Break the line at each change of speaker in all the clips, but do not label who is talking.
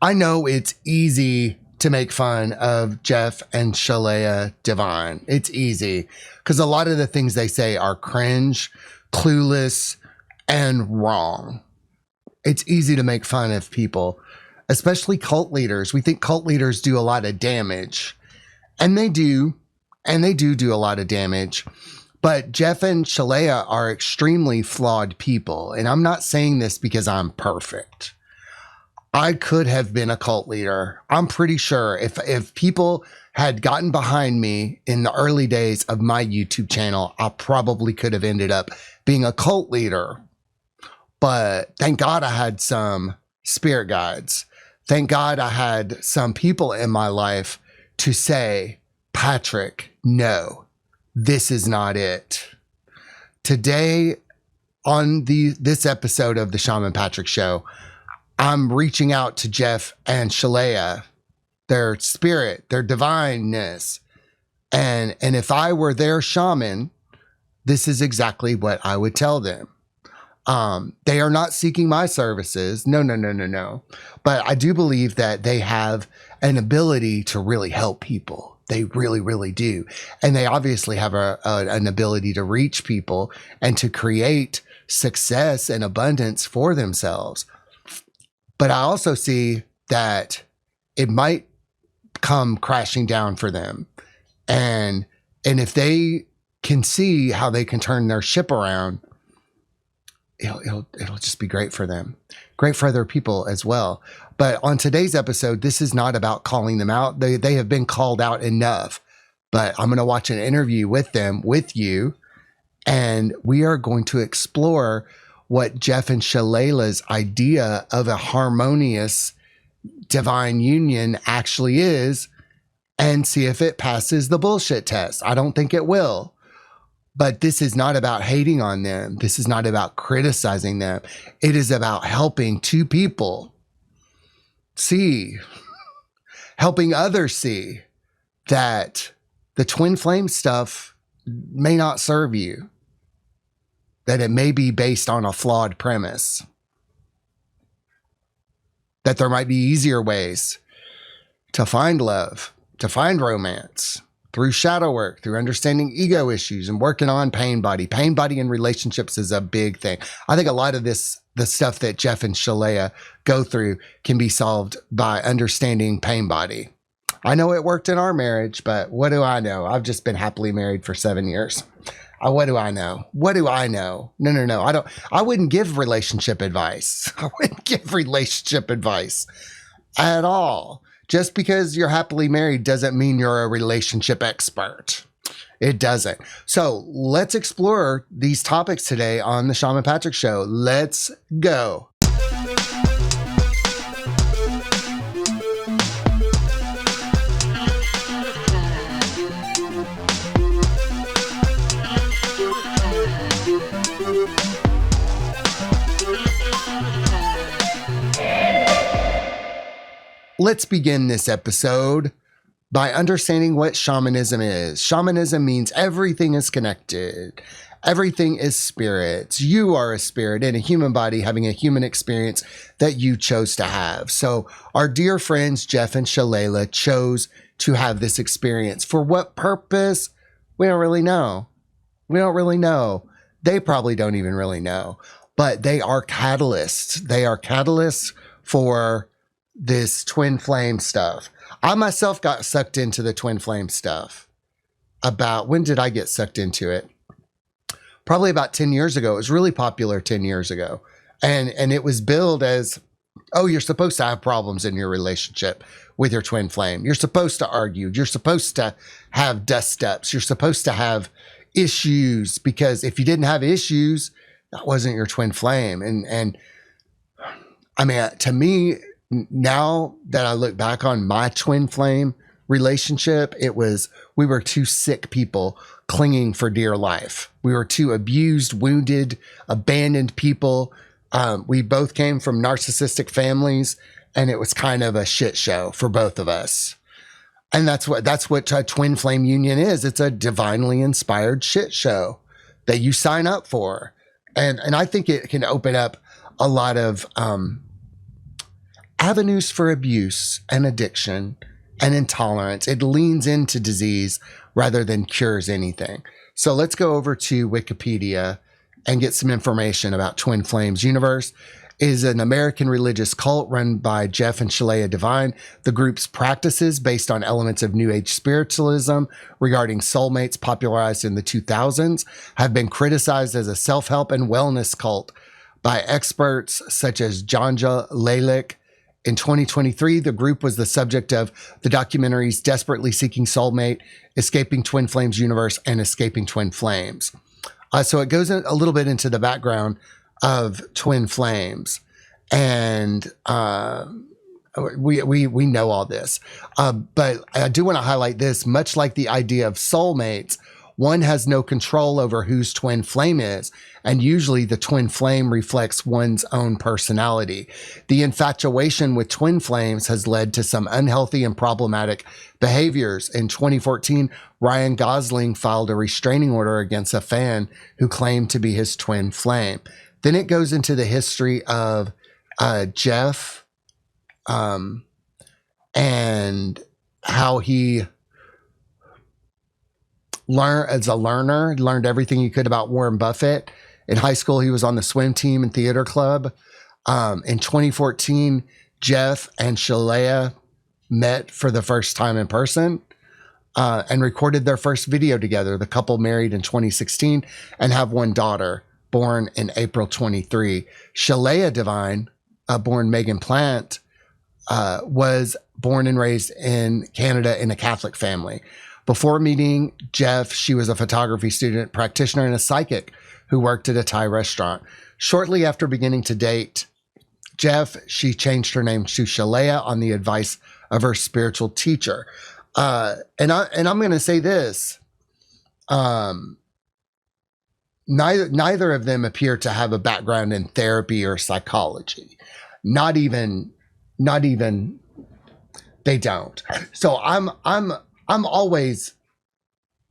I know it's easy to make fun of Jeff and Shaleia Divine. It's easy because a lot of the things they say are cringe, clueless, and wrong. It's easy to make fun of people, especially cult leaders. We think cult leaders do a lot of damage, and they do a lot of damage. But Jeff and Shaleia are extremely flawed people. And I'm not saying this because I'm perfect. I could have been a cult leader. I'm pretty sure if people had gotten behind me in the early days of my YouTube channel, I probably could have ended up being a cult leader. But thank God I had some spirit guides. Thank God I had some people in my life to say, Patrick, no. This is not it. Today, on this episode of the Shaman Patrick Show, I'm reaching out to Jeff and Shaleia, their spirit, their divineness. And if I were their shaman, this is exactly what I would tell them. They are not seeking my services. No. But I do believe that they have an ability to really help people. They really, really do. And they obviously have an ability to reach people and to create success and abundance for themselves. But I also see that it might come crashing down for them. And if they can see how they can turn their ship around, it'll just be great for them. Great for other people as well. But on today's episode, this is not about calling them out. They have been called out enough. But I'm going to watch an interview with them, with you, and we are going to explore what Jeff and Shaleia's idea of a harmonious divine union actually is and see if it passes the bullshit test. I don't think it will. But this is not about hating on them. This is not about criticizing them. It is about helping two people see, helping others see that the twin flame stuff may not serve you, that it may be based on a flawed premise, that there might be easier ways to find love, to find romance, through shadow work, through understanding ego issues and working on pain body. Pain body in relationships is a big thing. I think a lot of the stuff that Jeff and Shaleia go through can be solved by understanding pain body. I know it worked in our marriage, but what do I know? I've just been happily married for 7 years. What do I know? What do I know? No. I wouldn't give relationship advice. I wouldn't give relationship advice at all. Just because you're happily married doesn't mean you're a relationship expert. It doesn't. So let's explore these topics today on the Shaman Patrick Show. Let's go. Let's begin this episode by understanding what shamanism is. Shamanism means everything is connected. Everything is spirits. You are a spirit in a human body having a human experience that you chose to have. So our dear friends, Jeff and Shaleia, chose to have this experience. For what purpose? We don't really know. They probably don't even really know. But they are catalysts. They are catalysts for this twin flame stuff. I myself got sucked into the twin flame stuff. When did I get sucked into it? Probably about 10 years ago. It was really popular 10 years ago. And it was billed as, oh, you're supposed to have problems in your relationship with your twin flame. You're supposed to argue. You're supposed to have dust ups. You're supposed to have issues, because if you didn't have issues, that wasn't your twin flame. And I mean, to me, now that I look back on my twin flame relationship, we were two sick people clinging for dear life. We were two abused, wounded, abandoned people. We both came from narcissistic families, and it was kind of a shit show for both of us. And that's what a twin flame union is. It's a divinely inspired shit show that you sign up for. And I think it can open up a lot of avenues for abuse and addiction and intolerance. It leans into disease rather than cures anything. So let's go over to Wikipedia and get some information about Twin Flames Universe. Is an American religious cult run by Jeff And Shaleia Divine. The group's practices, based on elements of New Age spiritualism regarding soulmates popularized in the 2000s, have been criticized as a self-help and wellness cult by experts such as Janja Lalick. In 2023, the group was the subject of the documentaries Desperately Seeking Soulmate, Escaping Twin Flames Universe, and Escaping Twin Flames. So it goes a little bit into the background of Twin Flames, and we know all this, but I do want to highlight this. Much like the idea of soulmates, one has no control over whose twin flame is, and usually the twin flame reflects one's own personality. The infatuation with twin flames has led to some unhealthy and problematic behaviors. In 2014, Ryan Gosling filed a restraining order against a fan who claimed to be his twin flame. Then it goes into the history of Jeff and how he learned everything he could about Warren Buffett. In high school, he was on the swim team and theater club. In 2014, Jeff and Shaleia met for the first time in person and recorded their first video together. The couple married in 2016 and have one daughter, born in April 23. Shaleia Divine, born Megan Plant, was born and raised in Canada in a Catholic family. Before meeting Jeff, she was a photography student, practitioner, and a psychic who worked at a Thai restaurant. Shortly after beginning to date Jeff, she changed her name to Shaleia on the advice of her spiritual teacher. And I'm going to say this. Neither of them appear to have a background in therapy or psychology. Not even they don't. So I'm always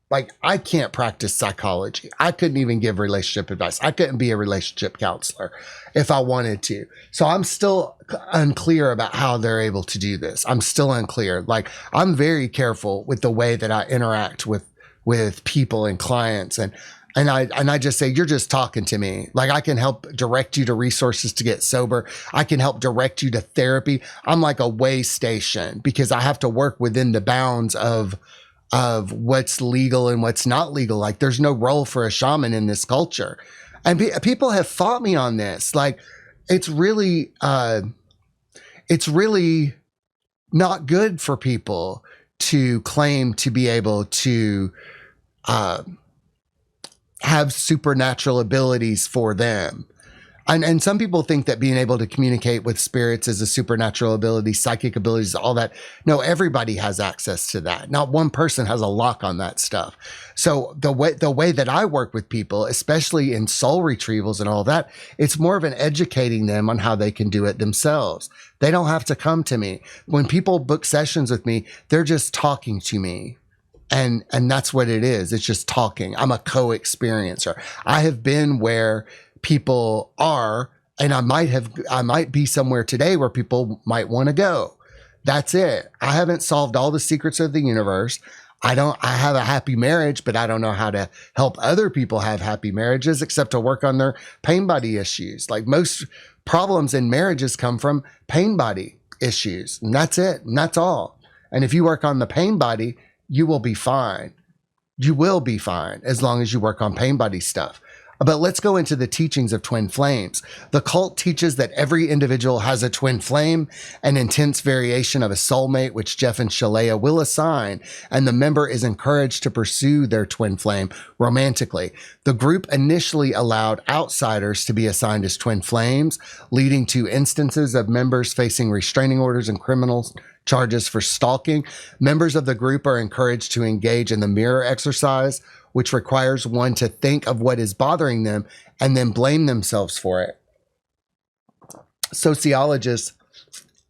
like, I can't practice psychology. I couldn't even give relationship advice. I couldn't be a relationship counselor if I wanted to. So I'm still unclear about how they're able to do this. I'm still unclear. Like, I'm very careful with the way that I interact with people and clients, and I just say, you're just talking to me. Like, I can help direct you to resources to get sober. I can help direct you to therapy. I'm like a way station because I have to work within the bounds of what's legal and what's not legal. Like, there's no role for a shaman in this culture. And people have fought me on this. Like, it's really not good for people to claim to be able to, have supernatural abilities for them. And some people think that being able to communicate with spirits is a supernatural ability, psychic abilities, all that. No, everybody has access to that. Not one person has a lock on that stuff. So the way that I work with people, especially in soul retrievals and all that, it's more of an educating them on how they can do it themselves. They don't have to come to me. When people book sessions with me, they're just talking to me. And that's what it is. It's just talking. I'm a co-experiencer. I have been where people are, and I might be somewhere today where people might want to go. That's it. I haven't solved all the secrets of the universe. I have a happy marriage, but I don't know how to help other people have happy marriages except to work on their pain body issues. Like, most problems in marriages come from pain body issues, and that's it. And that's all. And if you work on the pain body, you will be fine. You will be fine as long as you work on pain body stuff. But let's go into the teachings of twin flames. The cult teaches that every individual has a twin flame, an intense variation of a soulmate, which Jeff and Shaleia will assign, and the member is encouraged to pursue their twin flame romantically. The group initially allowed outsiders to be assigned as twin flames, leading to instances of members facing restraining orders and criminal charges for stalking. Members of the group are encouraged to engage in the mirror exercise, which requires one to think of what is bothering them and then blame themselves for it. Sociologist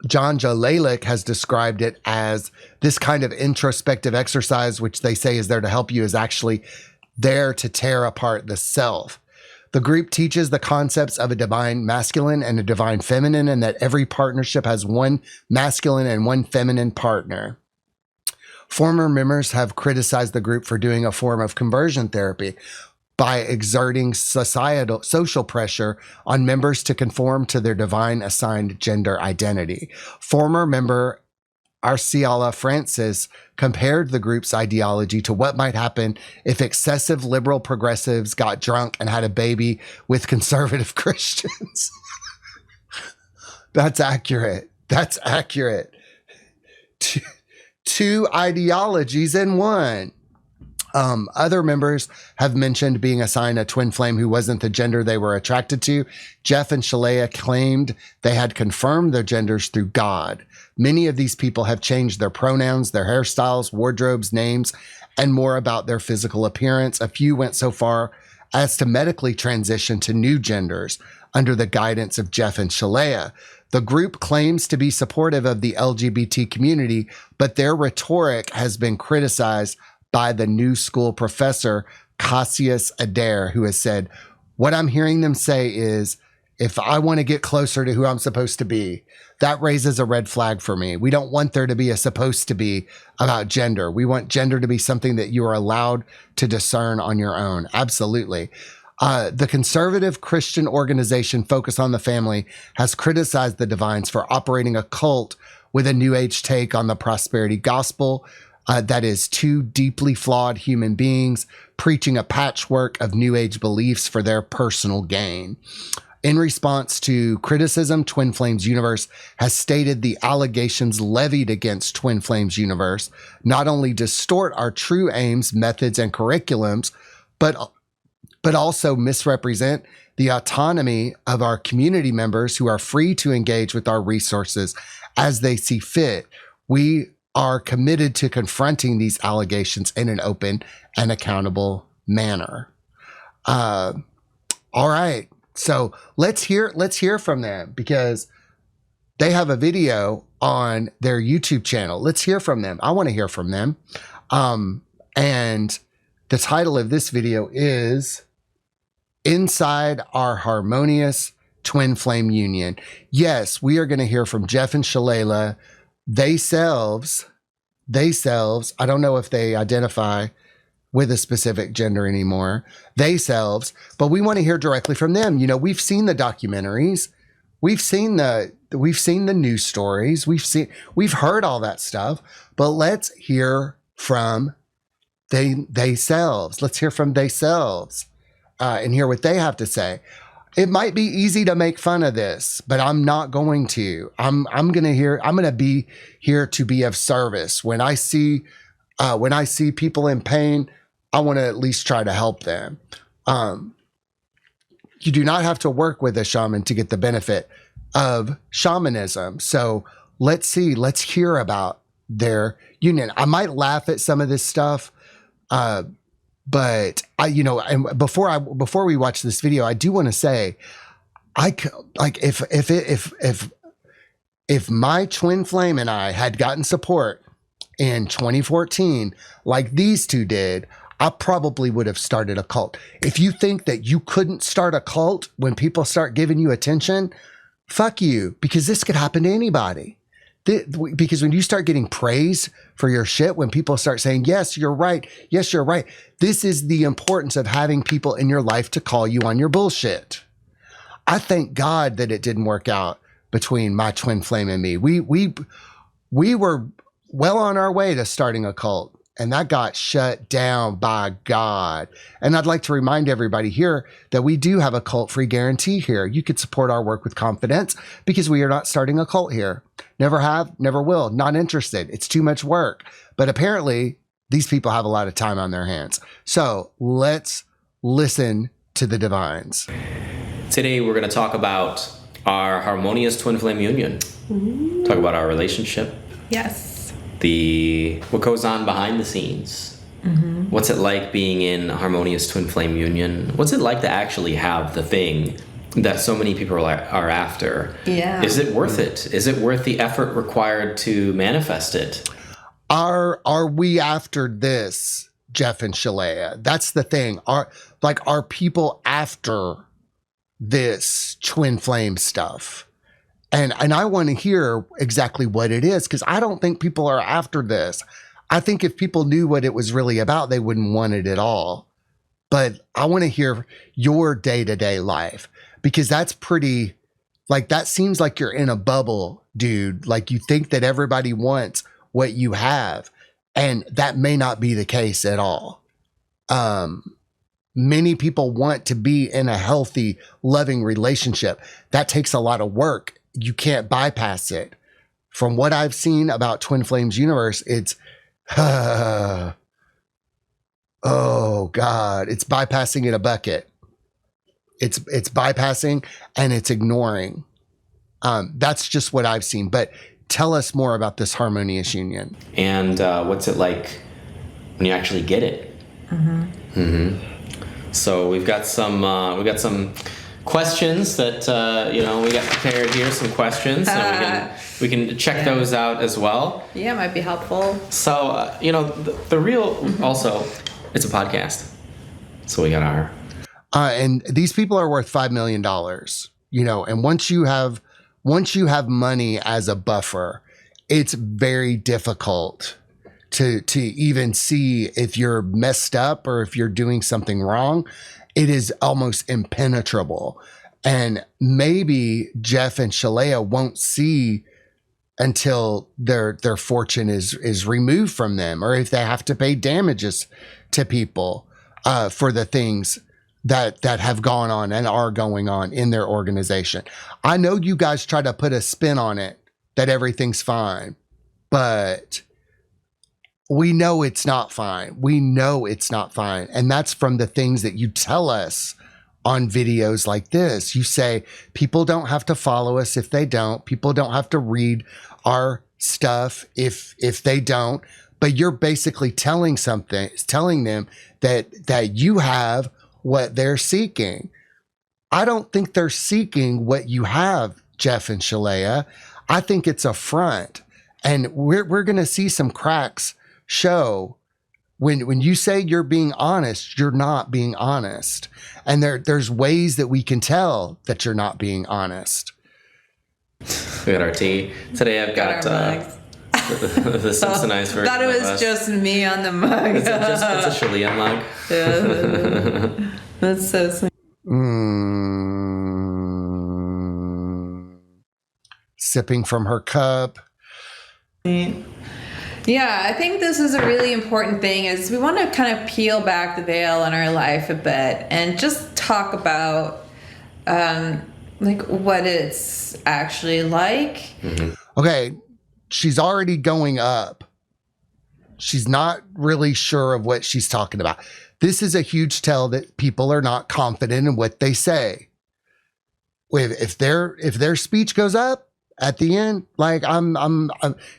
Janja Lalick has described it as this kind of introspective exercise, which they say is there to help you, is actually there to tear apart the self. The group teaches the concepts of a divine masculine and a divine feminine, and that every partnership has one masculine and one feminine partner. Former members have criticized the group for doing a form of conversion therapy by exerting social pressure on members to conform to their divine assigned gender identity. Former member Arciala Francis compared the group's ideology to what might happen if excessive liberal progressives got drunk and had a baby with conservative Christians. That's accurate. That's accurate. Two ideologies in one. Other members have mentioned being assigned a twin flame who wasn't the gender they were attracted to. Jeff and Shaleia claimed they had confirmed their genders through God. Many of these people have changed their pronouns, their hairstyles, wardrobes, names, and more about their physical appearance. A few went so far as to medically transition to new genders under the guidance of Jeff and Shaleia. The group claims to be supportive of the LGBT community, but their rhetoric has been criticized by the New School professor Cassius Adair, who has said, what I'm hearing them say is, if I want to get closer to who I'm supposed to be, that raises a red flag for me. We don't want there to be a supposed to be about gender. We want gender to be something that you are allowed to discern on your own. Absolutely. The conservative Christian organization Focus on the Family has criticized the Divines for operating a cult with a New Age take on the prosperity gospel. That is two deeply flawed human beings preaching a patchwork of New Age beliefs for their personal gain. In response to criticism, Twin Flames Universe has stated the allegations levied against Twin Flames Universe not only distort our true aims, methods, and curriculums, but also misrepresent the autonomy of our community members who are free to engage with our resources as they see fit. We are committed to confronting these allegations in an open and accountable manner. All right. So let's hear from them, because they have a video on their YouTube channel. Let's hear from them. I want to hear from them. And the title of this video is Inside Our Harmonious Twin Flame Union. Yes, we are going to hear from Jeff and Shaleia. They selves, I don't know if they identify with a specific gender anymore, they selves, but we want to hear directly from them. You know, we've seen the documentaries, we've seen the news stories, we've heard all that stuff, but let's hear from they selves. Let's hear from they selves and hear what they have to say. It might be easy to make fun of this, but I'm not going to. I'm going to be here to be of service. When I see people in pain, I want to at least try to help them. You do not have to work with a shaman to get the benefit of shamanism. So let's hear about their union. I might laugh at some of this stuff, but and before we watch this video, I do want to say, if my twin flame and I had gotten support in 2014, like these two did, I probably would have started a cult. If you think that you couldn't start a cult when people start giving you attention, fuck you, because this could happen to anybody. Because when you start getting praise for your shit, when people start saying, yes, you're right. Yes, you're right. This is the importance of having people in your life to call you on your bullshit. I thank God that it didn't work out between my twin flame and me. We were well on our way to starting a cult, and that got shut down by God. And I'd like to remind everybody here that we do have a cult-free guarantee here. You could support our work with confidence, because we are not starting a cult here. Never have, never will, not interested. It's too much work. But apparently, these people have a lot of time on their hands. So let's listen to the Divines.
Today, we're going to talk about our harmonious twin flame union. Mm-hmm. Talk about our relationship.
Yes.
What goes on behind the scenes.
Mm-hmm.
What's it like being in a harmonious twin flame union? What's it like to actually have the thing that so many people are after?
Yeah.
Is it worth it? Is it worth the effort required to manifest it?
Are we after this Jeff and Shaleia. That's the thing. Are people after this twin flame stuff? And I want to hear exactly what it is, because I don't think people are after this. I think if people knew what it was really about, they wouldn't want it at all. But I want to hear your day-to-day life, because that's pretty, like, that seems like you're in a bubble, dude. Like, you think that everybody wants what you have, and that may not be the case at all. Many people want to be in a healthy, loving relationship. That takes a lot of work. You can't bypass it. From what I've seen about Twin Flames universe, it's, oh God, it's bypassing in a bucket. It's bypassing and it's ignoring. That's just what I've seen. But tell us more about this harmonious union.
And what's it like when you actually get it? So we've got some questions that we got prepared here. Some questions, so we can check those out as well.
Yeah, it might be helpful.
So the real also, it's a podcast, so we got our.
And these people are worth $5 million. And once you have money as a buffer, it's very difficult to even see if you're messed up or if you're doing something wrong. It is almost impenetrable. And maybe Jeff and Shaleia won't see until their fortune is removed from them, or if they have to pay damages to people for the things that have gone on and are going on in their organization. I know you guys try to put a spin on it that everything's fine, but we know it's not fine. We know it's not fine. And that's from the things that you tell us on videos like this. You say, people don't have to follow us if they don't. People don't have to read our stuff if they don't. But you're basically telling them that you have what they're seeking. I don't think they're seeking what you have, Jeff and Shaleia. I think it's a front. And we're going to see some cracks show. When you say you're being honest, you're not being honest. And there's ways that we can tell that you're not being honest.
We got our tea. Today I've got the Simpsonized version.
Thought it was just me on the mug.
It's a Shaleia mug.
Yeah, that's so sweet.
Sipping from her cup.
Yeah, I think this is a really important thing, is we want to kind of peel back the veil in our life a bit and just talk about what it's actually like.
Okay, she's already going up. She's not really sure of what she's talking about. This is a huge tell that people are not confident in what they say. If their speech goes up at the end, like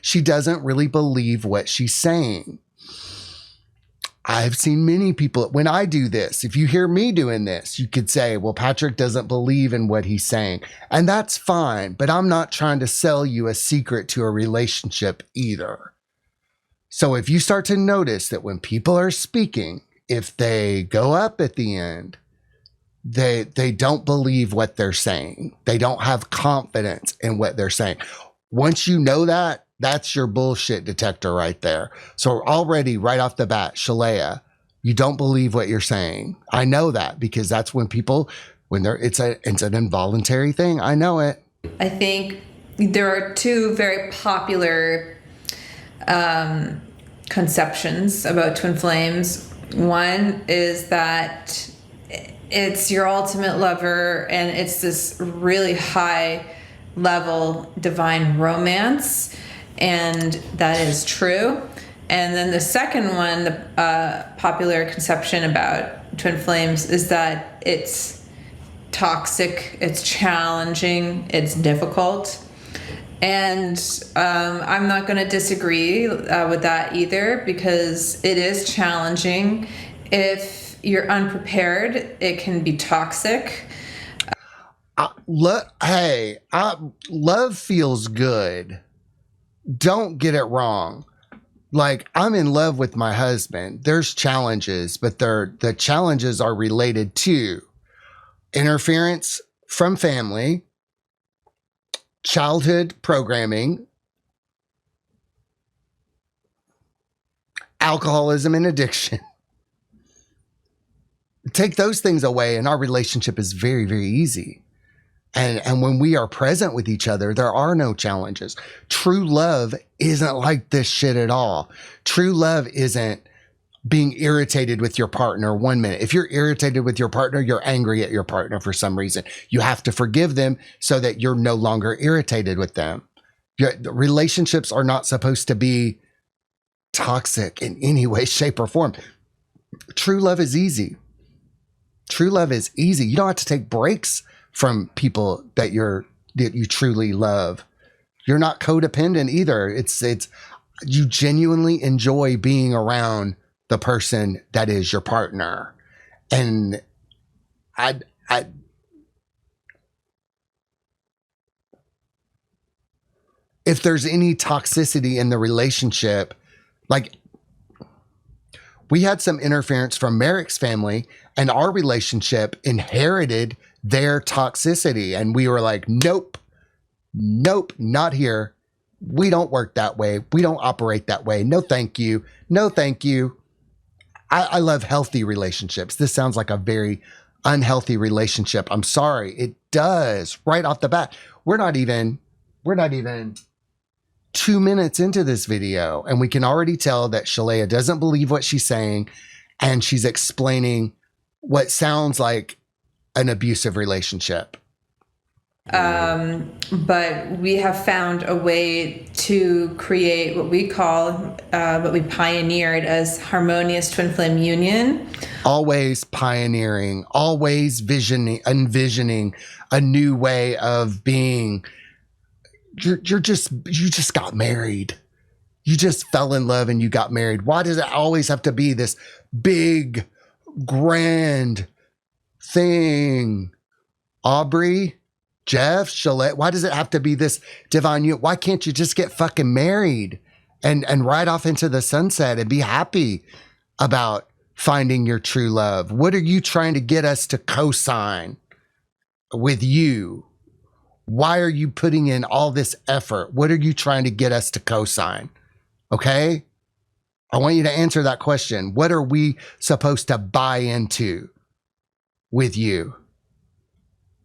she doesn't really believe what she's saying. I've seen many people, when I do this, if you hear me doing this, you could say, well, Patrick doesn't believe in what he's saying. And that's fine, but I'm not trying to sell you a secret to a relationship either. So if you start to notice that when people are speaking, if they go up at the end, they don't believe what they're saying. They don't have confidence in what they're saying. Once you know that, that's your bullshit detector right there. So already right off the bat, Shaleia, you don't believe what you're saying. I know that because that's when people, it's an involuntary thing. I know it.
I think there are two very popular conceptions about twin flames. One is that it's your ultimate lover and it's this really high level divine romance, and that is true. And then the second one, the popular conception about twin flames, is that it's toxic, it's challenging, it's difficult. And I'm not going to disagree with that either, because it is challenging. If you're unprepared, it can be toxic.
Love feels good. Don't get it wrong. Like, I'm in love with my husband. There's challenges, but the challenges are related to interference from family, childhood programming, alcoholism and addiction. Take those things away and our relationship is very, very easy. And when we are present with each other, there are no challenges. True love isn't like this shit at all. True love isn't being irritated with your partner 1 minute. If you're irritated with your partner, you're angry at your partner for some reason. You have to forgive them so that you're no longer irritated with them. Relationships are not supposed to be toxic in any way, shape, or form. True love is easy. True love is easy. You don't have to take breaks from people that you truly love. You're not codependent either. It's you genuinely enjoy being around the person that is your partner. And I if there's any toxicity in the relationship, like, we had some interference from Merrick's family, and our relationship inherited their toxicity. And we were like, nope, not here. We don't work that way. We don't operate that way. No, thank you. No, thank you. I love healthy relationships. This sounds like a very unhealthy relationship. I'm sorry. It does right off the bat. We're not even 2 minutes into this video, and we can already tell that Shaleia doesn't believe what she's saying, and she's explaining what sounds like an abusive relationship.
But we have found a way to create what we call, what we pioneered as harmonious twin flame union.
Always pioneering, always envisioning a new way of being. You just got married. You just fell in love and you got married. Why does it always have to be this big, grand thing? Aubrey, Jeff, Shaleia, why does it have to be this divine union? Why can't you just get fucking married and ride off into the sunset and be happy about finding your true love? What are you trying to get us to co-sign with you? Why are you putting in all this effort? What are you trying to get us to co-sign? Okay? I want you to answer that question. What are we supposed to buy into with you?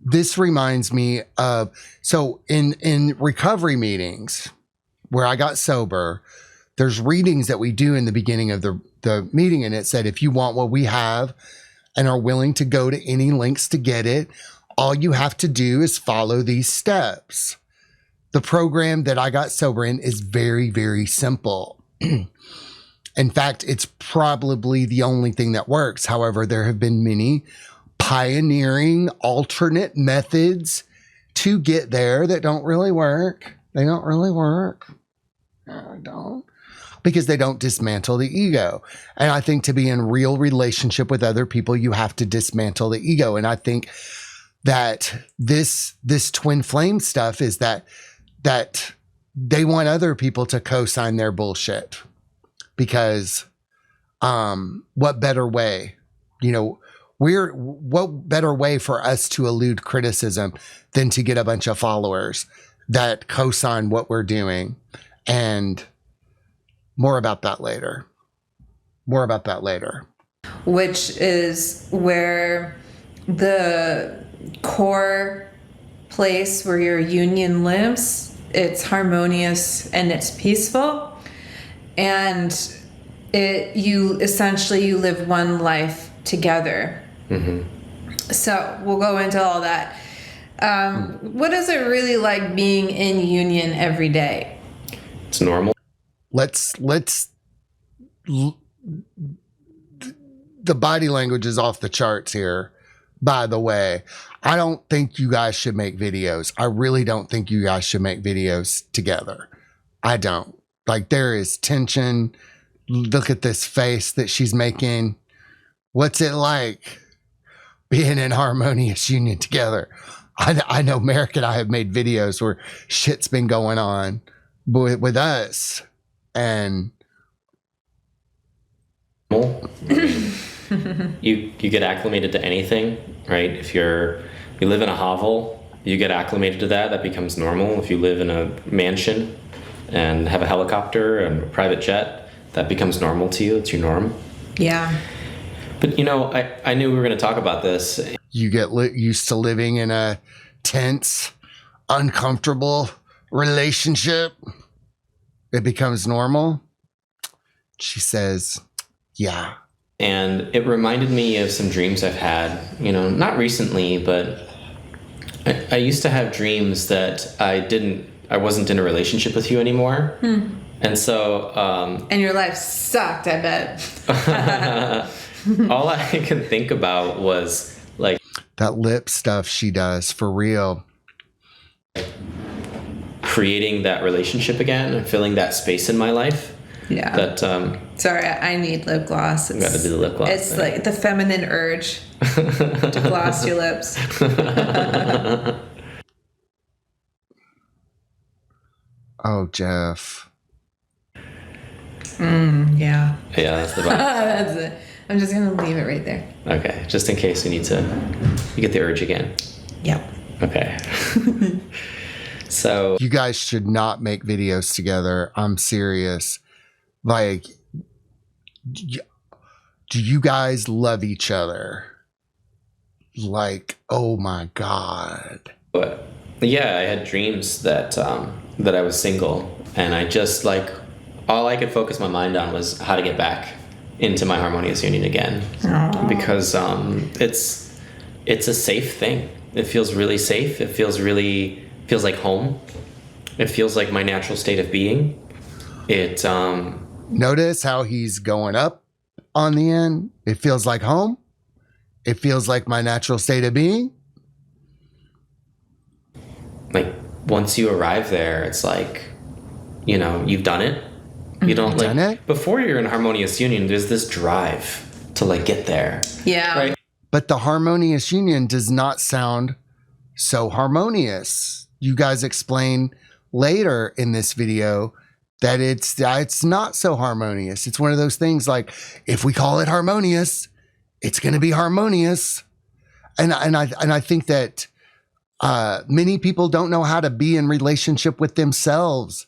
This reminds me of, so in recovery meetings where I got sober, there's readings that we do in the beginning of the meeting. And it said, if you want what we have and are willing to go to any lengths to get it, all you have to do is follow these steps. The program that I got sober in is very, very simple. In fact, it's probably the only thing that works. However, there have been many pioneering alternate methods to get there that don't really work. They don't really work. Because they don't dismantle the ego. And I think to be in real relationship with other people, you have to dismantle the ego. And I think that this twin flame stuff is that they want other people to co-sign their bullshit, because what better way, what better way for us to elude criticism than to get a bunch of followers that co-sign what we're doing. And more about that later.
Which is where the core place where your union lives, it's harmonious and it's peaceful, and you live one life together. Mm-hmm. So we'll go into all that. What is it really like being in union every day?
It's normal.
The body language is off the charts here. By the way, I don't think you guys should make videos. I really don't think you guys should make videos together. I don't. Like, there is tension. Look at this face that she's making. What's it like being in harmonious union together? I know Merrick and I have made videos where shit's been going on with us, and
you get acclimated to anything, right? If you live in a hovel, you get acclimated to that becomes normal. If you live in a mansion and have a helicopter and a private jet, that becomes normal to you. It's your norm.
Yeah.
But I knew we were going to talk about this.
You get used to living in a tense, uncomfortable relationship. It becomes normal. She says, yeah.
And it reminded me of some dreams I've had, not recently, but I used to have dreams that I wasn't in a relationship with you anymore. And so...
and your life sucked, I bet.
all I could think about was like...
that lip stuff she does, for real.
Creating that relationship again and filling that space in my life.
Yeah.
That
sorry, I need lip gloss.
You got to do the lip gloss.
It's like the feminine urge to gloss your lips.
Oh, Jeff.
Yeah.
Yeah, that's the vibe.
That's it. I'm just gonna leave it right there.
Okay, just in case you get the urge again.
Yep.
Okay. So
you guys should not make videos together. I'm serious. Like, do you guys love each other? Like, oh my God.
But yeah, I had dreams that I was single, and I just all I could focus my mind on was how to get back into my harmonious union again. Aww. Because it's a safe thing. It feels really safe. It feels like home. It feels like my natural state of being.
Notice how he's going up on the end. It feels like home. It feels like my natural state of being.
Like once you arrive there, it's like, you've done it. You don't
done it?
Before you're in harmonious union, there's this drive to get there.
Yeah.
Right.
But the harmonious union does not sound so harmonious. You guys explain later in this video that it's not so harmonious. It's one of those things like, if we call it harmonious, it's going to be harmonious. And I think that many people don't know how to be in relationship with themselves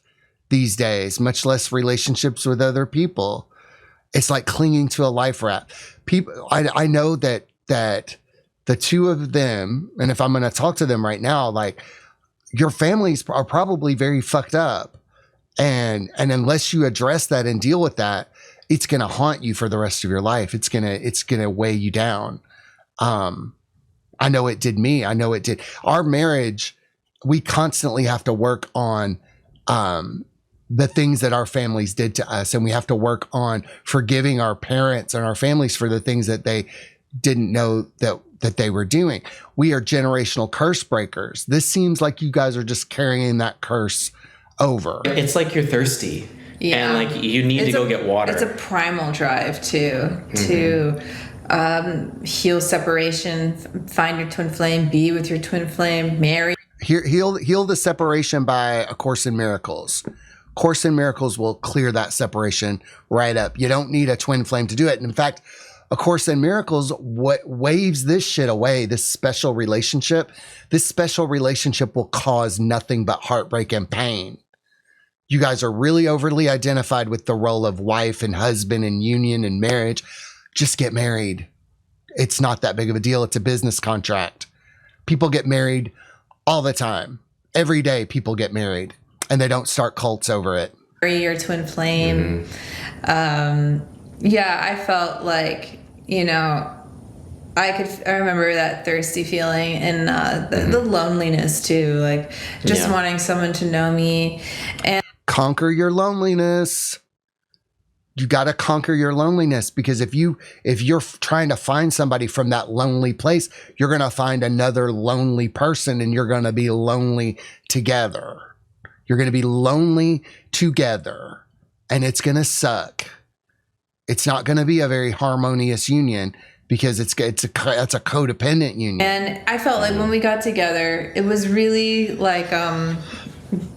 these days, much less relationships with other people. It's like clinging to a life raft. People, I know that the two of them, and if I'm going to talk to them right now, your families are probably very fucked up. And unless you address that and deal with that, it's going to haunt you for the rest of your life. It's going to weigh you down. I know it did me. I know it did. Our marriage, we constantly have to work on the things that our families did to us. And we have to work on forgiving our parents and our families for the things that they didn't know that they were doing. We are generational curse breakers. This seems like you guys are just carrying that curse over.
It's like you're thirsty.
Yeah.
And you need to go get water.
It's a primal drive too, to heal separation, find your twin flame, be with your twin flame, marry.
Heal the separation by A Course in Miracles. Course in Miracles will clear that separation right up. You don't need a twin flame to do it. And in fact, A Course in Miracles, what waves this shit away, this special relationship will cause nothing but heartbreak and pain. You guys are really overly identified with the role of wife and husband and union and marriage. Just get married. It's not that big of a deal. It's a business contract. People get married all the time. Every day people get married, and they don't start cults over it.
Your twin flame. Yeah, I felt like, I remember that thirsty feeling and the loneliness too, just wanting someone to know me. And
conquer your loneliness. You got to conquer your loneliness, because if you're trying to find somebody from that lonely place, you're going to find another lonely person, and you're going to be lonely together. You're going to be lonely together, and it's going to suck. It's not going to be a very harmonious union, because it's a codependent union.
And I felt like when we got together, it was really like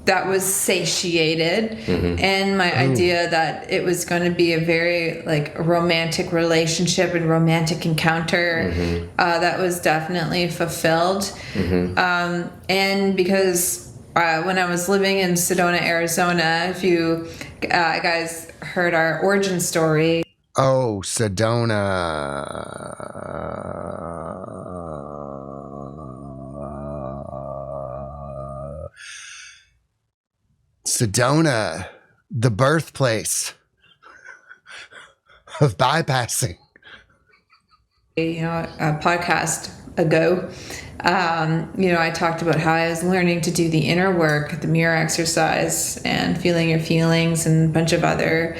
that was satiated, and my idea that it was going to be a very like romantic relationship and romantic encounter, that was definitely fulfilled. And because when I was living in Sedona, Arizona, if you guys heard our origin story.
Oh, Sedona. Sedona, the birthplace of bypassing.
You know, a podcast ago, you know, I talked about how I was learning to do the inner work, the mirror exercise, and feeling your feelings, and a bunch of other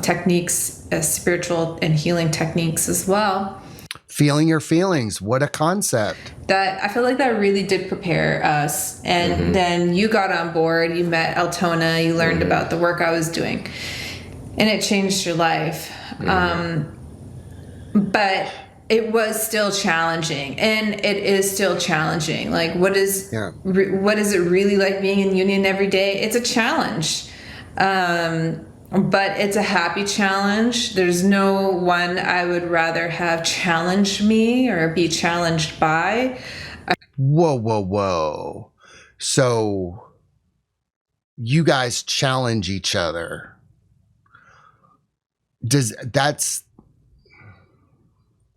techniques, spiritual and healing techniques as well.
Feeling your feelings. What a concept.
That I feel like that really did prepare us. And then you got on board, you met Altona, you learned about the work I was doing, and it changed your life. But it was still challenging, and it is still challenging. Like, what is it really like being in union every day? It's a challenge. But it's a happy challenge. There's no one I would rather have challenge me or be challenged by.
Whoa. So you guys challenge each other.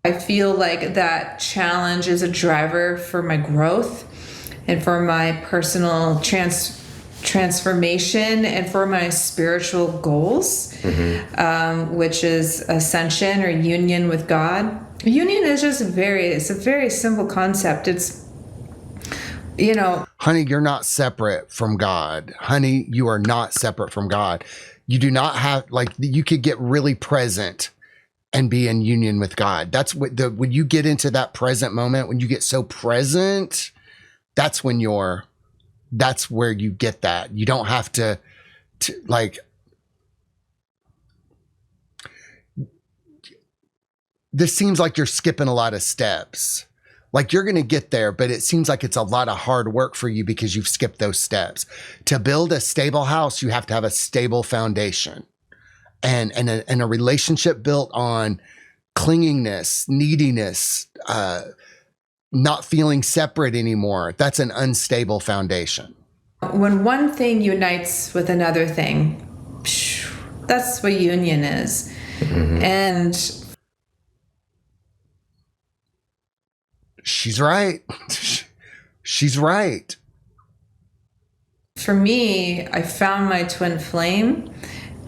I feel like that challenge is a driver for my growth and for my personal transformation and for my spiritual goals, which is ascension or union with God. Union is just it's a very simple concept. It's, you know,
honey, you're not separate from God. Honey, you are not separate from God. You do not have, like, you could get really present and be in union with God. That's what when you get into that present moment, when you get so present, that's where you get that. You don't have to like, this seems like you're skipping a lot of steps. Like, you're going to get there, but it seems like it's a lot of hard work for you because you've skipped those steps. To build a stable house, you have to have a stable foundation and a relationship built on clinginess, neediness, not feeling separate anymore. That's an unstable foundation.
When one thing unites with another thing, that's what union is. And
she's right. She's right.
For me, I found my twin flame,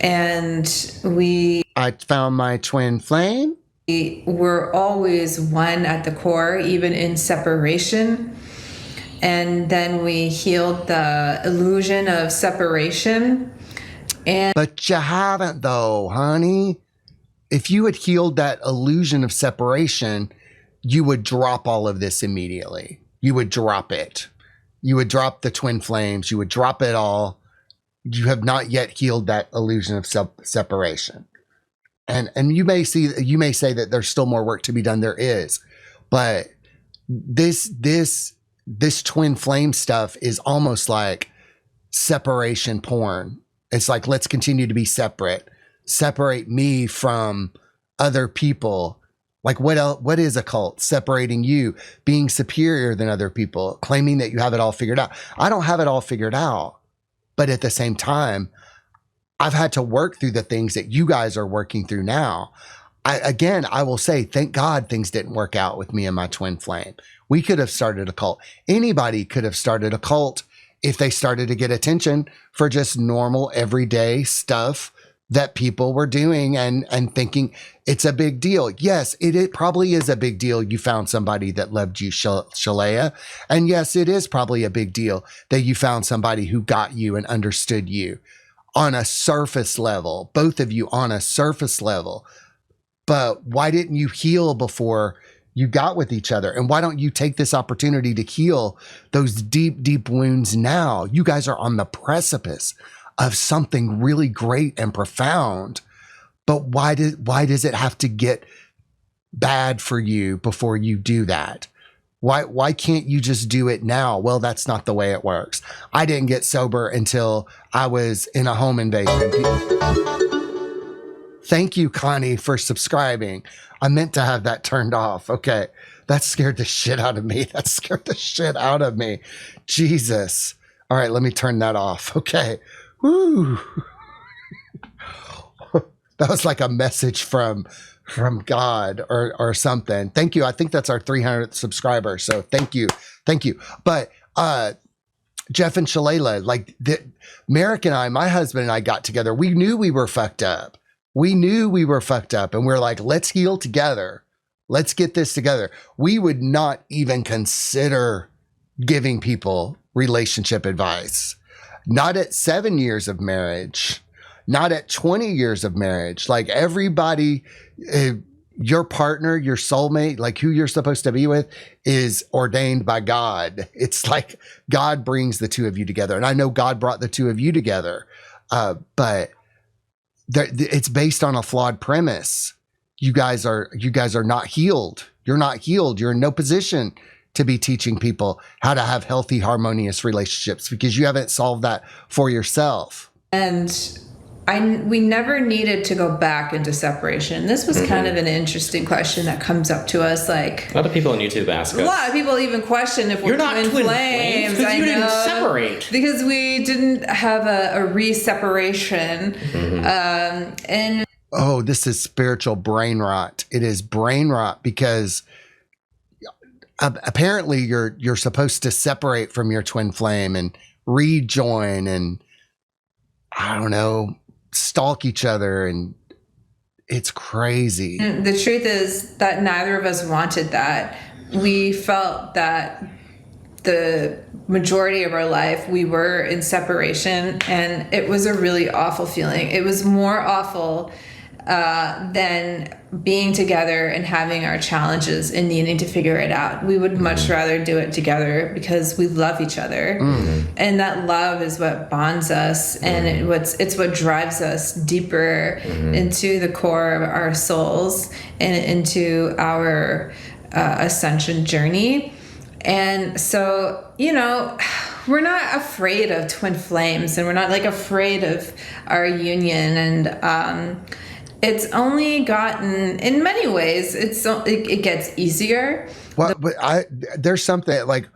and
I found my twin flame.
We were always one at the core, even in separation. And then we healed the illusion of separation.
But you haven't, though, honey. If you had healed that illusion of separation, you would drop all of this immediately. You would drop it. You would drop the twin flames. You would drop it all. You have not yet healed that illusion of separation. And you may say that there's still more work to be done. There is. But this twin flame stuff is almost like separation porn. It's like, let's continue to be separate. Separate me from other people. Like, what is a cult? Separating you, being superior than other people, claiming that you have it all figured out. I don't have it all figured out. But at the same time, I've had to work through the things that you guys are working through now. I will say, thank God things didn't work out with me and my twin flame. We could have started a cult. Anybody could have started a cult if they started to get attention for just normal, everyday stuff that people were doing and thinking it's a big deal. Yes, it probably is a big deal. You found somebody that loved you, Shaleia. And yes, it is probably a big deal that you found somebody who got you and understood you on a surface level, both of you on a surface level. But why didn't you heal before you got with each other? And why don't you take this opportunity to heal those deep, deep wounds now? You guys are on the precipice of something really great and profound. But why does it have to get bad for you before you do that? Why can't you just do it now? Well, that's not the way it works. I didn't get sober until I was in a home invasion. Thank you, Connie, for subscribing. I meant to have that turned off. Okay. That scared the shit out of me. Jesus. All right, let me turn that off. Okay. Woo. That was like a message from God or something. Thank you. I think that's our 300th subscriber. So thank you. But Jeff and Shaleia, like Merrick and I, my husband and I got together. We knew we were fucked up. And we're like, let's heal together. Let's get this together. We would not even consider giving people relationship advice. Not at 7 years of marriage. Not at 20 years of marriage. Like everybody, your partner, your soulmate, like who you're supposed to be with is ordained by God. It's like God brings the two of you together. And I know God brought the two of you together. But it's based on a flawed premise. You guys are not healed. You're not healed. You're in no position to be teaching people how to have healthy, harmonious relationships because you haven't solved that for yourself.
And we never needed to go back into separation. This was kind of an interesting question that comes up to us. Like
a lot of people on YouTube ask us.
A lot of people even question if we're twin flames.
Because you didn't separate.
Because we didn't have a re-separation. And
oh, this is spiritual brain rot. It is brain rot because apparently you're supposed to separate from your twin flame and rejoin and I don't know, stalk each other, and it's crazy.
And the truth is that neither of us wanted that. We felt that the majority of our life we were in separation, and it was a really awful feeling. It was more awful than being together and having our challenges and needing to figure it out. We would much rather do it together because we love each other. And that love is what bonds us, and it's what drives us deeper into the core of our souls and into our ascension journey. And so, you know, we're not afraid of twin flames, and we're not like afraid of our union. And it's only gotten, in many ways, it gets easier.
Well, but there's something like,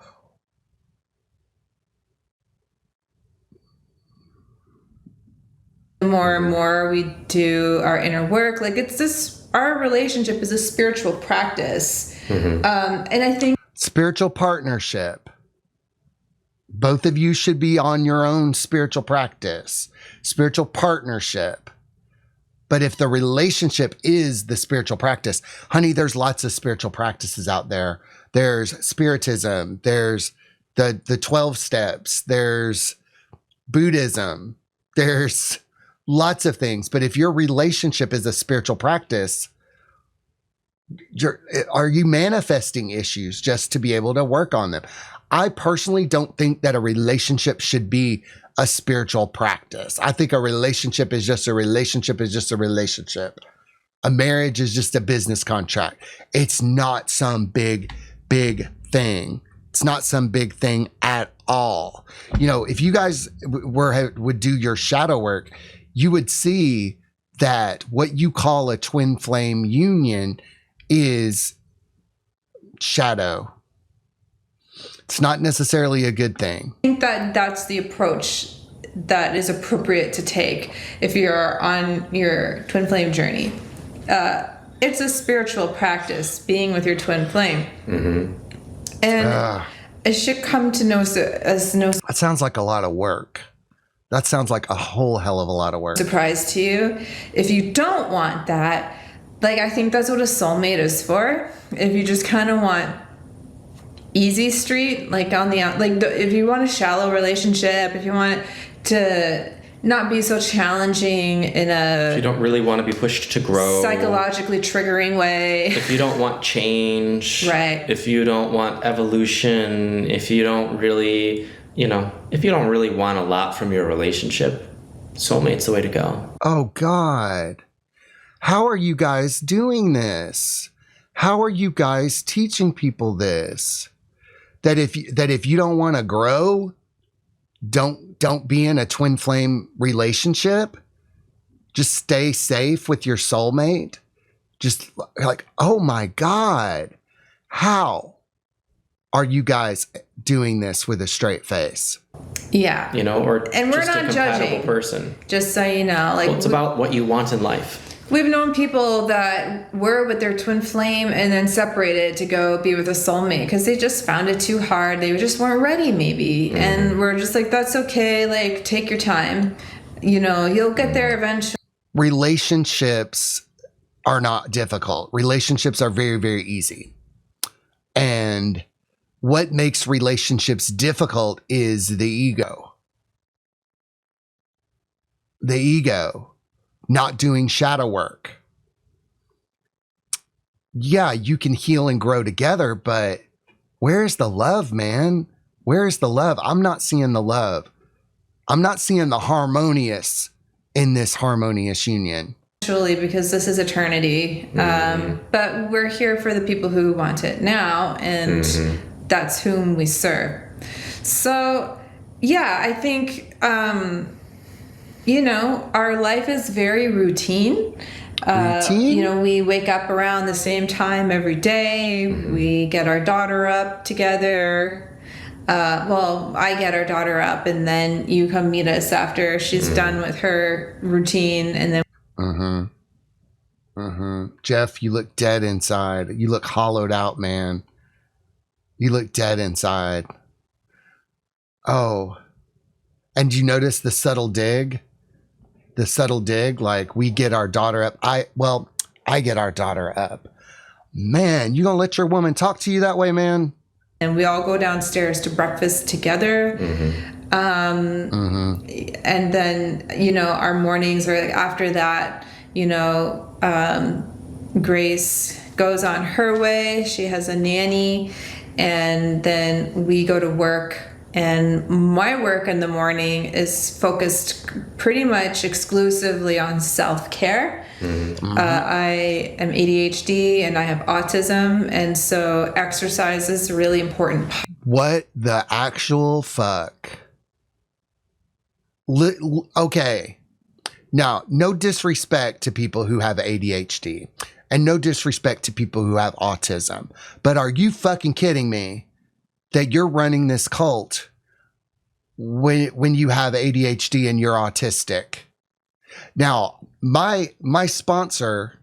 the more and more we do our inner work, like it's this, our relationship is a spiritual practice. And I think
spiritual partnership. Both of you should be on your own spiritual practice, spiritual partnership. But if the relationship is the spiritual practice, honey, there's lots of spiritual practices out there. There's spiritism, there's the 12 steps, there's Buddhism, there's lots of things. But if your relationship is a spiritual practice, are you manifesting issues just to be able to work on them? I personally don't think that a relationship should be a spiritual practice. I think a relationship is just a relationship is just a relationship. A marriage is just a business contract. It's not some big thing. It's not some big thing at all. You know, if you guys would do your shadow work, you would see that what you call a twin flame union is shadow. It's not necessarily a good thing.
I think that that's the approach that is appropriate to take if you're on your twin flame journey. It's a spiritual practice, being with your twin flame. And it should come to know as no.
That sounds like a lot of work. That sounds like a whole hell of a lot of work.
Surprise to you. If you don't want that, like, I think that's what a soulmate is for. If you just kind of want easy street, like on the if you want a shallow relationship, if you want to not be so challenging in
if you don't really want to be pushed to grow,
psychologically triggering way,
if you don't want change,
right,
if you don't want evolution, if you don't really, if you don't really want a lot from your relationship, soulmate's the way to go.
Oh God, how are you guys doing this? How are you guys teaching people this? that if you don't want to grow, don't be in a twin flame relationship. Just stay safe with your soulmate. Just like, oh my God, how are you guys doing this with a straight face?
Yeah.
And
we're
just
not
a compatible
judging.
Person.
Just so you know, like,
well, it's about what you want in life.
We've known people that were with their twin flame and then separated to go be with a soulmate because they just found it too hard. They just weren't ready, maybe. Mm-hmm. And we're just like, that's okay. Like, take your time. You'll get there eventually.
Relationships are not difficult. Relationships are very, very easy. And what makes relationships difficult is the ego. The ego. Not doing shadow work. Yeah, you can heal and grow together, but where's the love, man? Where's the love? I'm not seeing the love. I'm not seeing the harmonious in this harmonious union.
Actually, because this is eternity. But we're here for the people who want it now, and that's whom we serve. So, yeah, I think... our life is very routine. We wake up around the same time every day. We get our daughter up together. I get our daughter up, and then you come meet us after she's done with her routine, and then.
Jeff, you look dead inside. You look hollowed out, man. You look dead inside. Oh, and you notice the subtle dig? The subtle dig, like we get our daughter up. I get our daughter up. Man, you gonna let your woman talk to you that way, man?
And we all go downstairs to breakfast together. And then, our mornings are like after that, Grace goes on her way. She has a nanny, and then we go to work. And my work in the morning is focused pretty much exclusively on self-care. I am ADHD and I have autism, and so exercise is a really important part.
What the actual fuck? Okay. Now, no disrespect to people who have ADHD and no disrespect to people who have autism, but are you fucking kidding me? That you're running this cult when you have ADHD and you're autistic. Now, my sponsor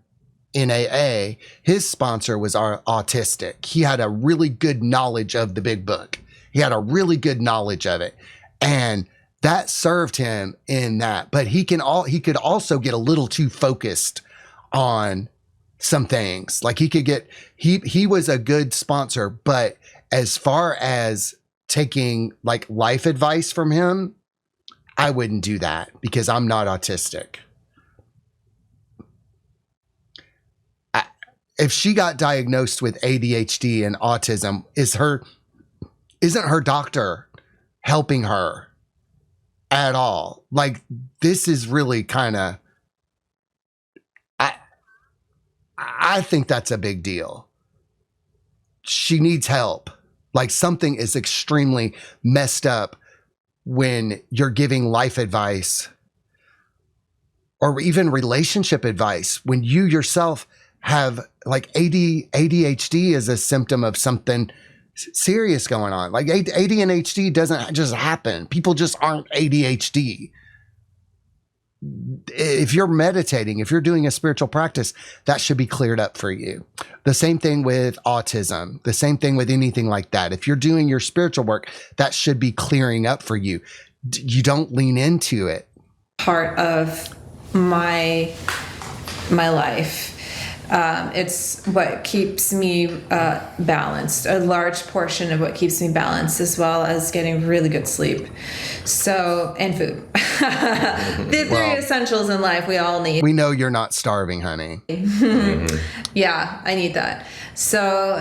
in AA, his sponsor was autistic. He had a really good knowledge of the big book. He had a really good knowledge of it. And that served him in that. But he could also get a little too focused on some things. Like he was a good sponsor, but as far as taking like life advice from him, I wouldn't do that because I'm not autistic. If she got diagnosed with ADHD and autism, isn't her doctor helping her at all? Like, this is really kind of, I think that's a big deal. She needs help. Like, something is extremely messed up when you're giving life advice or even relationship advice when you yourself have like ADHD is a symptom of something serious going on. Like ADHD doesn't just happen. People just aren't ADHD. If you're meditating, if you're doing a spiritual practice, that should be cleared up for you. The same thing with autism, the same thing with anything like that. If you're doing your spiritual work, that should be clearing up for you. You don't lean into it.
Part of my life. It's what keeps me balanced, a large portion of what keeps me balanced, as well as getting really good sleep. So, and food. The three essentials in life we all need.
We know you're not starving, honey.
Yeah, I need that. So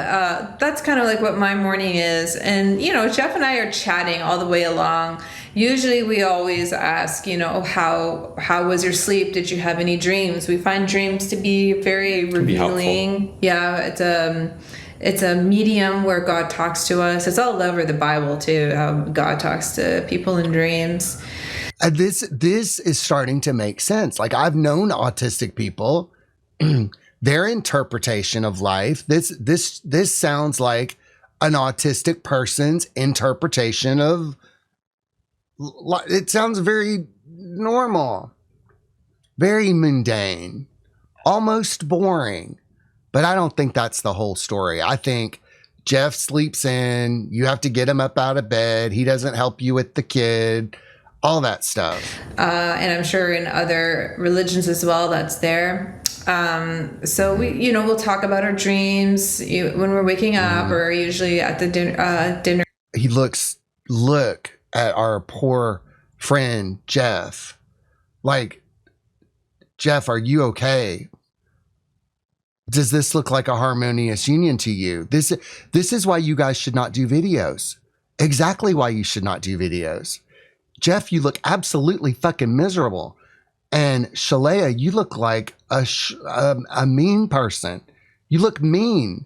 that's kind of like what my morning is. And, Jeff and I are chatting all the way along. Usually we always ask, how was your sleep? Did you have any dreams? We find dreams to be very revealing. Yeah, it's a medium where God talks to us. It's all over the Bible too, how God talks to people in dreams.
This is starting to make sense. Like, I've known autistic people, their interpretation of life. This sounds like an autistic person's interpretation of. It sounds very normal, very mundane, almost boring. But I don't think that's the whole story. I think Jeff sleeps in. You have to get him up out of bed. He doesn't help you with the kid. All that stuff.
And I'm sure in other religions as well, that's there. So we'll talk about our dreams when we're waking up, or usually at the dinner.
Look at our poor friend Jeff. Like, Jeff, are you okay? Does this look like a harmonious union to you? This is why you guys should not do videos. Exactly why you should not do videos. Jeff, you look absolutely fucking miserable. And Shaleia, you look like a mean person. You look mean.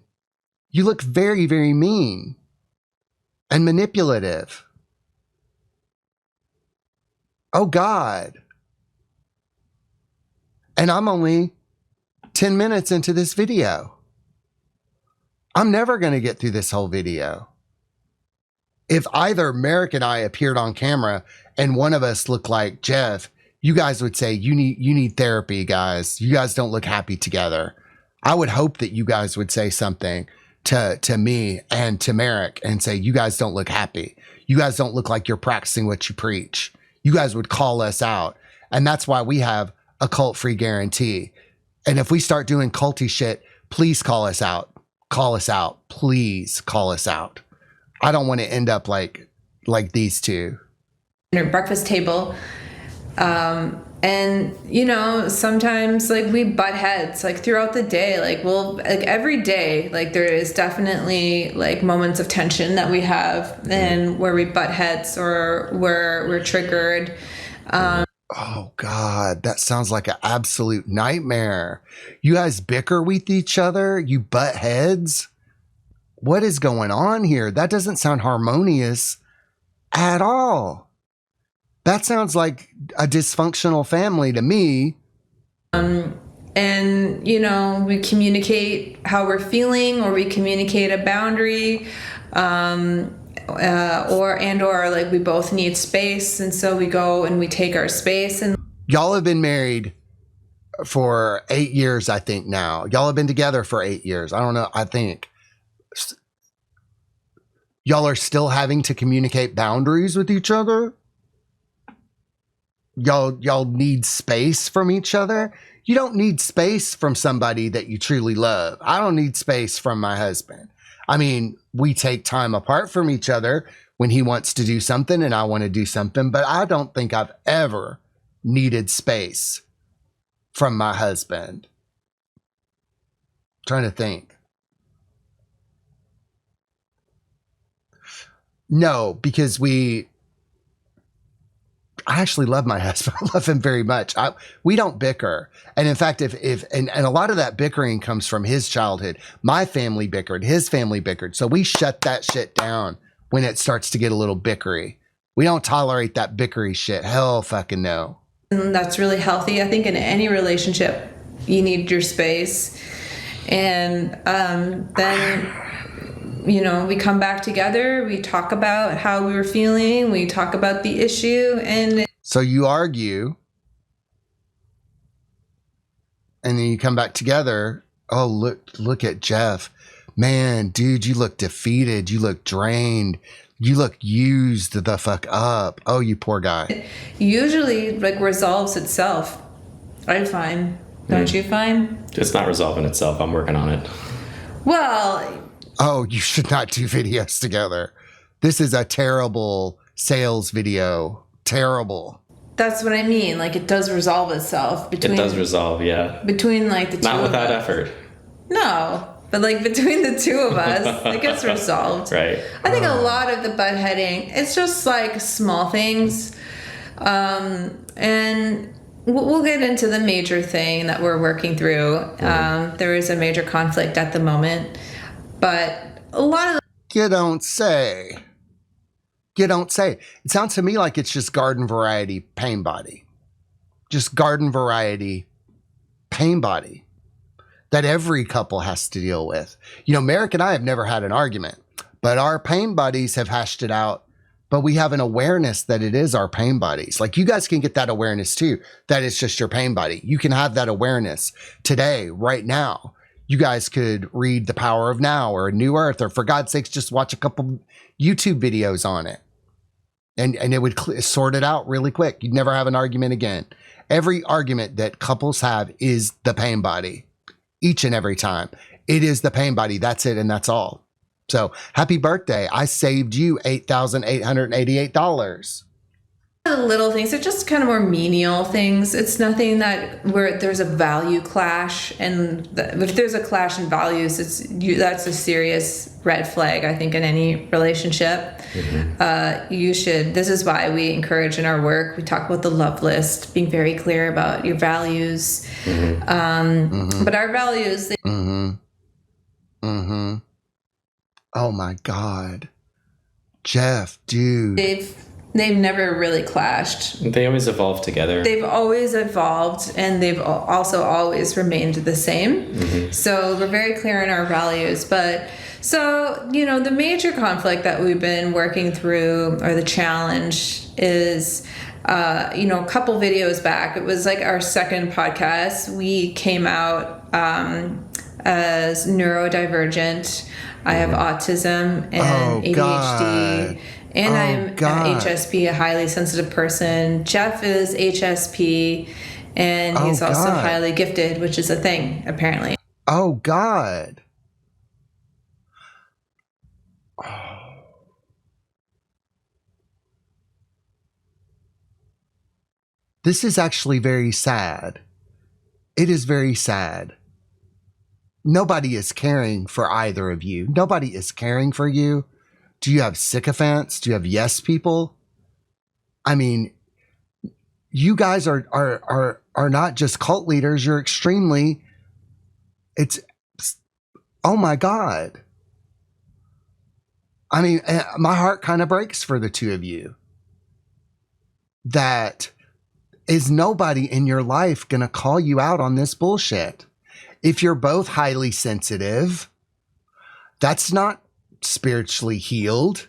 You look very, very mean and manipulative. Oh, God. And I'm only 10 minutes into this video. I'm never going to get through this whole video. If either Merrick and I appeared on camera and one of us looked like Jeff, you guys would say, you need therapy, guys. You guys don't look happy together. I would hope that you guys would say something to me and to Merrick and say, you guys don't look happy. You guys don't look like you're practicing what you preach. You guys would call us out. And that's why we have a cult-free guarantee. And if we start doing culty shit, please call us out. Call us out. Please call us out. I don't want to end up like these two.
Breakfast table. And sometimes like we butt heads like throughout the day, every day, like there is definitely like moments of tension that we have and where we butt heads or where we're triggered.
Oh God, that sounds like an absolute nightmare. You guys bicker with each other? You butt heads? What is going on here? That doesn't sound harmonious at all. That sounds like a dysfunctional family to me.
And, we communicate how we're feeling, or we communicate a boundary, or like we both need space. And so we go and we take our space. And
y'all have been married for 8 years, I think now. Y'all have been together for 8 years. I don't know. I think y'all are still having to communicate boundaries with each other. Y'all need space from each other. You don't need space from somebody that you truly love. I don't need space from my husband. I mean, we take time apart from each other when he wants to do something and I want to do something, but I don't think I've ever needed space from my husband. I'm trying to think. No, because I actually love my husband. I love him very much. We don't bicker. And in fact, and a lot of that bickering comes from his childhood. My family bickered, his family bickered. So we shut that shit down when it starts to get a little bickery. We don't tolerate that bickery shit. Hell fucking no.
And that's really healthy. I think in any relationship, you need your space. And then we come back together, we talk about how we were feeling, we talk about the issue, and
so you argue, and then you come back together. Oh, look at Jeff. Man, dude, you look defeated, you look drained, you look used the fuck up. Oh, you poor guy.
It usually like resolves itself. I find. Don't you find?
It's not resolving itself. I'm working on it.
Well,
oh, you should not do videos together. This is a terrible sales video. Terrible.
That's what I mean. Like, it does resolve itself.
It does resolve, yeah.
Between, like, the two
Not
of
without
us.
effort.
No. But, like, between the two of us, it gets resolved.
Right.
I think a lot of the butt heading, it's just, like, small things. And we'll get into the major thing that we're working through. There is a major conflict at the moment. but a lot of
You don't say. You don't say. It sounds to me like it's just garden variety pain body. Just garden variety pain body that every couple has to deal with. You know, Merrick and I have never had an argument, but our pain buddies have hashed it out. But we have an awareness that it is our pain buddies. Like, you guys can get that awareness too, that it's just your pain buddy. You can have that awareness today, right now. You guys could read The Power of Now or A New Earth, or for God's sakes, just watch a couple YouTube videos on it. And it would sort it out really quick. You'd never have an argument again. Every argument that couples have is the pain body. Each and every time. It is the pain body. That's it, and that's all. So happy birthday. I saved you $8,888.
little things. They're just kind of more menial things. It's nothing that where there's a value clash, and if there's a clash in values, that's a serious red flag, I think, in any relationship. You should. This is why we encourage in our work. We talk about the love list, being very clear about your values. But our values.
Oh my God, Jeff, dude.
They've never really clashed.
They always evolve together.
They've always evolved, and they've also always remained the same. So we're very clear in our values. But so, the major conflict that we've been working through, or the challenge, is, a couple videos back, it was like our second podcast, we came out as neurodivergent. I have autism and ADHD.
God.
And I'm an HSP, a highly sensitive person. Jeff is HSP, and he's also highly gifted, which is a thing, apparently.
Oh, God. This is actually very sad. It is very sad. Nobody is caring for either of you. Nobody is caring for you. Do you have sycophants? Do you have yes people? I mean, you guys are not just cult leaders. You're extremely, oh my God. I mean, my heart kind of breaks for the two of you. That is nobody in your life going to call you out on this bullshit. If you're both highly sensitive, that's not spiritually healed.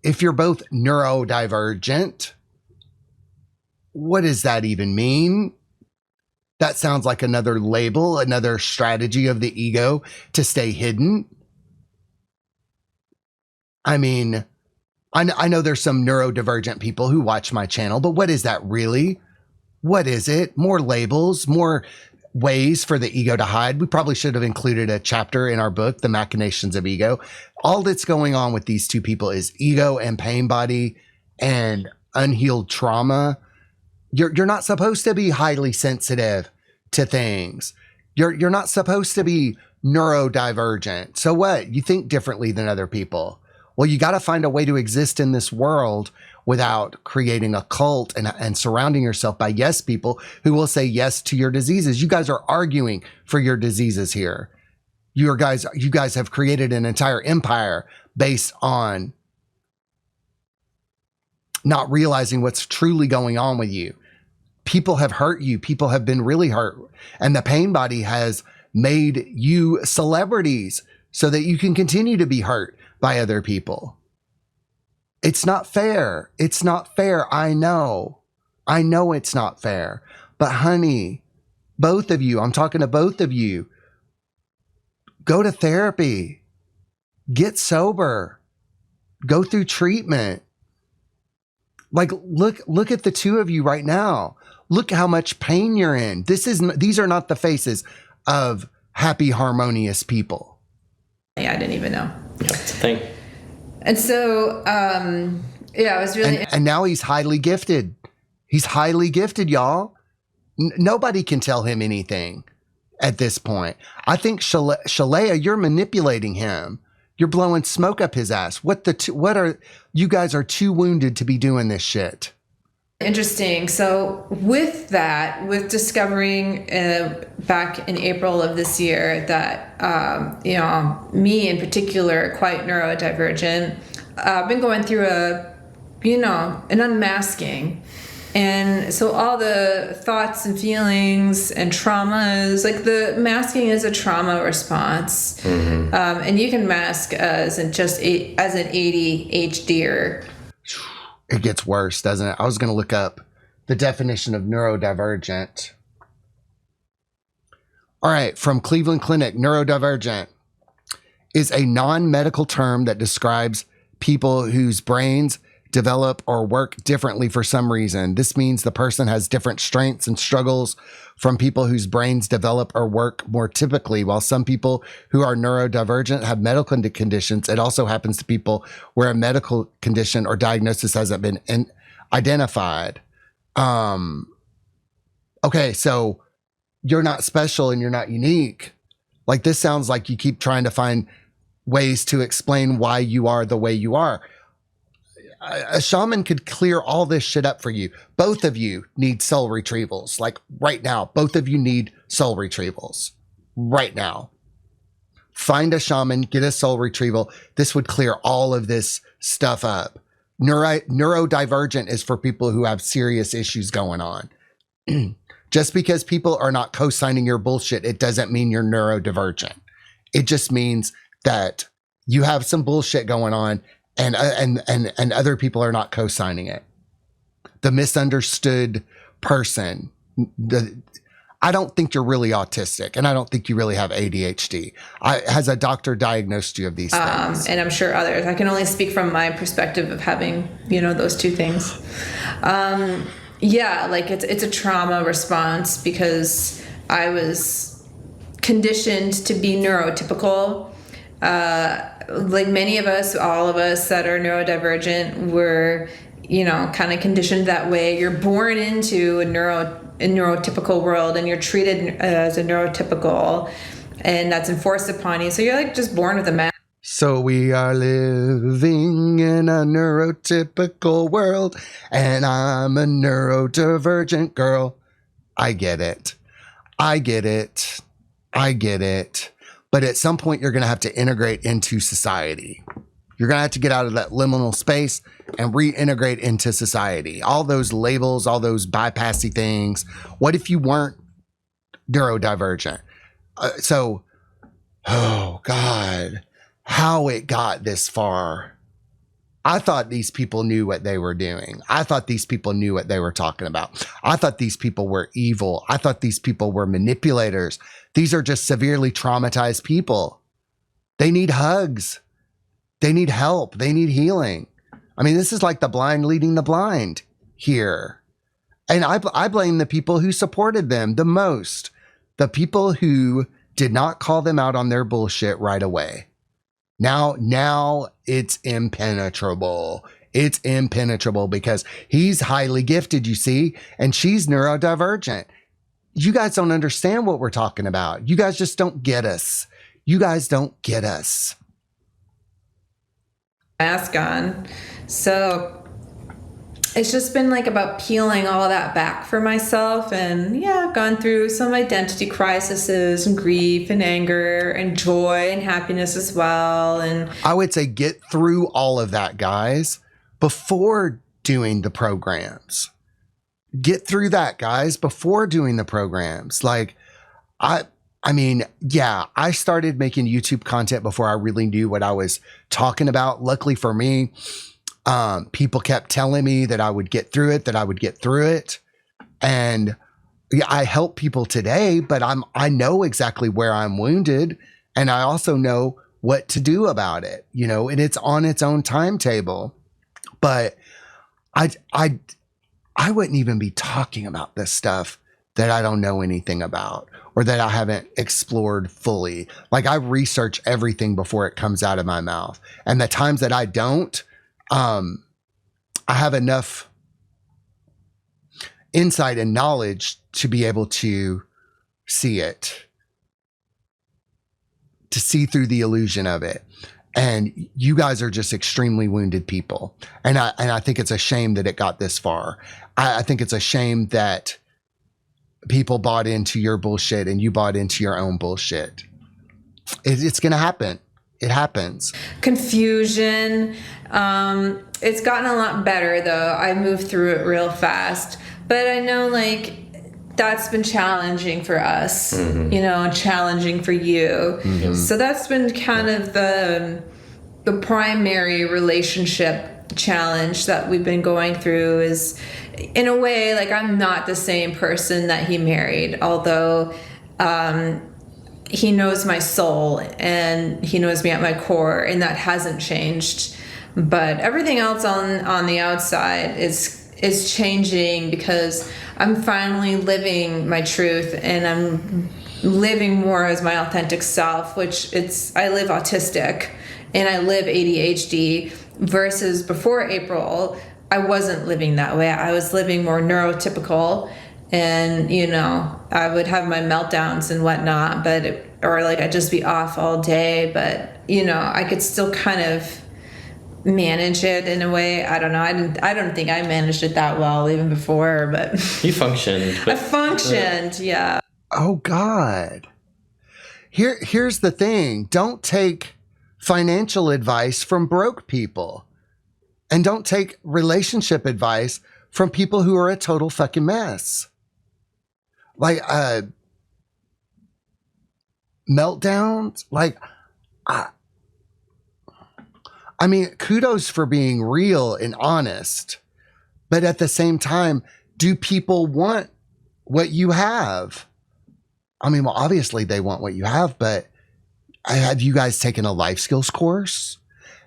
If you're both neurodivergent, what does that even mean? That sounds like another label, another strategy of the ego to stay hidden. I mean, I know there's some neurodivergent people who watch my channel, but what is that really? What is it? More labels, more ways for the ego to hide. We probably should have included a chapter in our book, The Machinations of Ego. All that's going on with these two people is ego and pain body and unhealed trauma. You're not supposed to be highly sensitive to things. You're not supposed to be neurodivergent. So what? You think differently than other people. Well, you got to find a way to exist in this world without creating a cult and surrounding yourself by yes people who will say yes to your diseases. You guys are arguing for your diseases here. You guys have created an entire empire based on not realizing what's truly going on with you. People have hurt you. People have been really hurt. And the pain body has made you celebrities so that you can continue to be hurt by other people. It's not fair. It's not fair. I know it's not fair. But honey, both of you, I'm talking to both of you, go to therapy, get sober, go through treatment. Like, look at the two of you right now. Look how much pain you're in. These are not the faces of happy, harmonious people.
I didn't even know.
Yeah, it's a thing.
And so, I was really...
And now he's highly gifted. He's highly gifted, y'all. Nobody can tell him anything at this point. I think Shaleia, you're manipulating him. You're blowing smoke up his ass. You guys are too wounded to be doing this shit.
Interesting. So with that, with discovering back in April of this year that, me in particular, quite neurodivergent, I've been going through an unmasking. And so all the thoughts and feelings and traumas, like the masking is a trauma response. And you can mask as an ADHDer.
It gets worse, doesn't it? I was going to look up the definition of neurodivergent. All right, from Cleveland Clinic, neurodivergent is a non-medical term that describes people whose brains develop or work differently for some reason. This means the person has different strengths and struggles from people whose brains develop or work more typically. While some people who are neurodivergent have medical conditions, it also happens to people where a medical condition or diagnosis hasn't been identified. Okay, so you're not special and you're not unique. Like, this sounds like you keep trying to find ways to explain why you are the way you are. A shaman could clear all this shit up for you. Both of you need soul retrievals. Like right now, both of you need soul retrievals right now. Find a shaman, get a soul retrieval. This would clear all of this stuff up. Neurodivergent is for people who have serious issues going on. Just because people are not co-signing your bullshit, it doesn't mean you're neurodivergent. It just means that you have some bullshit going on and other people are not co-signing it. The misunderstood person. I don't think you're really autistic, and I don't think you really have ADHD. Has a doctor diagnosed you of these things?
And I'm sure others. I can only speak from my perspective of having, those two things. Like it's a trauma response because I was conditioned to be neurotypical. Like many of us, all of us that are neurodivergent, were, kind of conditioned that way. You're born into a neurotypical world and you're treated as a neurotypical, and that's enforced upon you. So you're like just born with a mask.
So we are living in a neurotypical world, and I'm a neurodivergent girl. I get it. But at some point, you're going to have to integrate into society. You're going to have to get out of that liminal space and reintegrate into society. All those labels, all those bypassy things. What if you weren't neurodivergent? Oh God, how it got this far. I thought these people knew what they were doing. I thought these people knew what they were talking about. I thought these people were evil. I thought these people were manipulators. These are just severely traumatized people. They need hugs. They need help. They need healing. I mean, this is like the blind leading the blind here. And I blame the people who supported them the most. The people who did not call them out on their bullshit right away. Now it's impenetrable. It's impenetrable because he's highly gifted, you see, and she's neurodivergent. You guys don't understand what we're talking about. You guys just don't get us. You guys don't get us.
Mask on. So it's just been like about peeling all of that back for myself. And yeah, I've gone through some identity crises and grief and anger and joy and happiness as well. And
I would say get through all of that, guys, before doing the programs. Get through that, guys, before doing the programs. Like, I mean, yeah, I started making YouTube content before I really knew what I was talking about. Luckily for me, people kept telling me that I would get through it, And yeah, I help people today, but I know exactly where I'm wounded, and I also know what to do about it, and it's on its own timetable. But I wouldn't even be talking about this stuff that I don't know anything about or that I haven't explored fully. Like, I research everything before it comes out of my mouth. And the times that I don't, I have enough insight and knowledge to be able to see it, to see through the illusion of it. And you guys are just extremely wounded people. And I think it's a shame that it got this far. I think it's a shame that people bought into your bullshit and you bought into your own bullshit. It's going to happen. It happens.
Confusion. It's gotten a lot better though. I moved through it real fast, but I know like that's been challenging for us, you know, challenging for you. So that's been kind of the primary relationship challenge that we've been going through. Is in a way, like, I'm not the same person that he married, although he knows my soul and he knows me at my core, and that hasn't changed. But everything else on the outside is changing, because I'm finally living my truth, and I'm living more as my authentic self, which I live autistic and I live ADHD, versus before April, I wasn't living that way. I was living more neurotypical, and, you know, I would have my meltdowns and whatnot, or like I'd just be off all day, but, you know, I could still kind of manage it in a way. I don't know. I don't think I managed it that well even before, but
you functioned.
I functioned, yeah.
Oh God. Here's the thing. Don't take financial advice from broke people, and don't take relationship advice from people who are a total fucking mess. Like, meltdowns. Like, I mean, kudos for being real and honest, but at the same time, do people want what you have? I mean, well, obviously they want what you have, but have you guys taken a life skills course?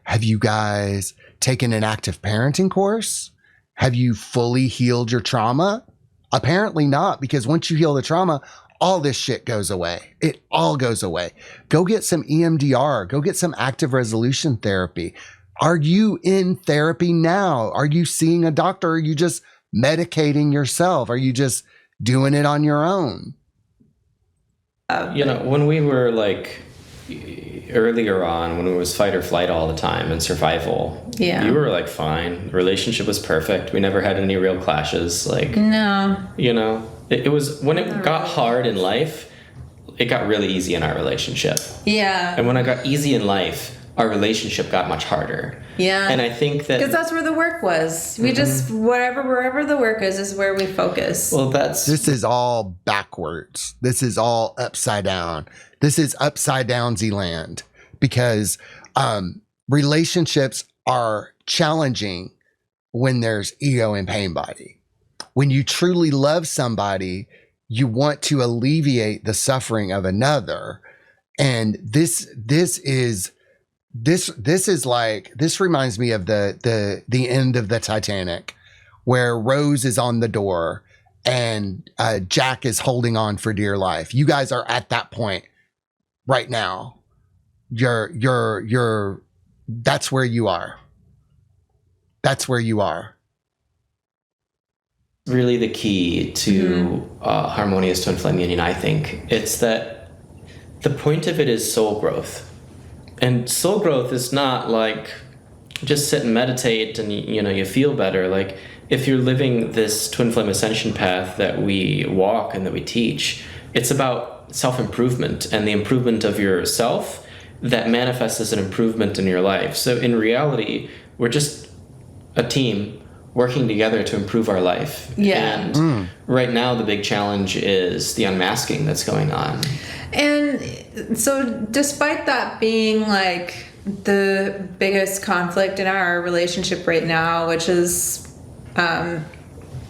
Have you guys taken an active parenting course? Have you fully healed your trauma? Apparently not, because once you heal the trauma, all this shit goes away. It all goes away. Go get some EMDR. Go get some active resolution therapy. Are you in therapy now? Are you seeing a doctor? Or are you just medicating yourself? Are you just doing it on your own?
You know, when we were like earlier on, when it was fight or flight all the time and survival, you were like fine. Relationship was perfect. We never had any real clashes. Like,
no,
you know, it was when it got hard in life, it got really easy in our relationship.
Yeah.
And when it got easy in life, our relationship got much harder.
Yeah.
And I think that
because that's where the work was. We just wherever the work is where we focus.
Well,
this is all backwards. This is all upside down. This is upside down Z-land, because relationships are challenging when there's ego and pain body. When you truly love somebody, you want to alleviate the suffering of another. And this reminds me of the end of the Titanic, where Rose is on the door and Jack is holding on for dear life. You guys are at that point right now. That's where you are. That's where you are.
Really the key to harmonious twin flame union, I think. It's that the point of it is soul growth. And soul growth is not like just sit and meditate and you feel better. Like, if you're living this twin flame ascension path that we walk and that we teach, it's about self-improvement and the improvement of yourself that manifests as an improvement in your life. So in reality, we're just a team working together to improve our life.
Yeah.
And right now the big challenge is the unmasking that's going on.
And so despite that being like the biggest conflict in our relationship right now, which is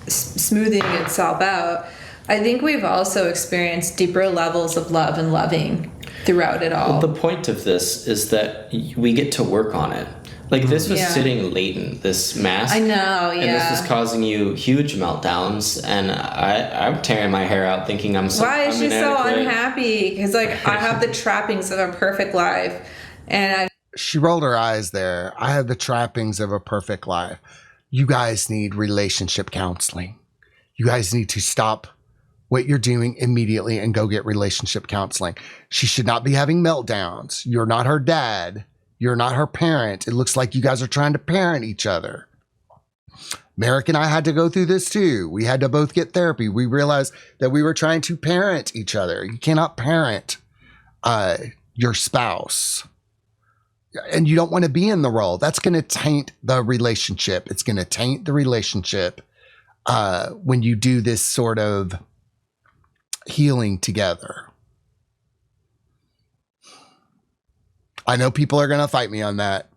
smoothing itself out, I think we've also experienced deeper levels of love and loving throughout it all.
Well, the point of this is that we get to work on it. Like, this was sitting latent, this mask.
I know, yeah.
And this was causing you huge meltdowns. And I'm tearing my hair out thinking
Why is she so unhappy? Because, like, I have the trappings of a perfect life. And
she rolled her eyes there. I have the trappings of a perfect life. You guys need relationship counseling. You guys need to stop what you're doing immediately and go get relationship counseling. She should not be having meltdowns. You're not her dad. You're not her parent. It looks like you guys are trying to parent each other. Merrick and I had to go through this too. We had to both get therapy. We realized that we were trying to parent each other. You cannot parent your spouse. And you don't want to be in the role. That's going to taint the relationship. It's going to taint the relationship when you do this sort of healing together. I know people are going to fight me on that.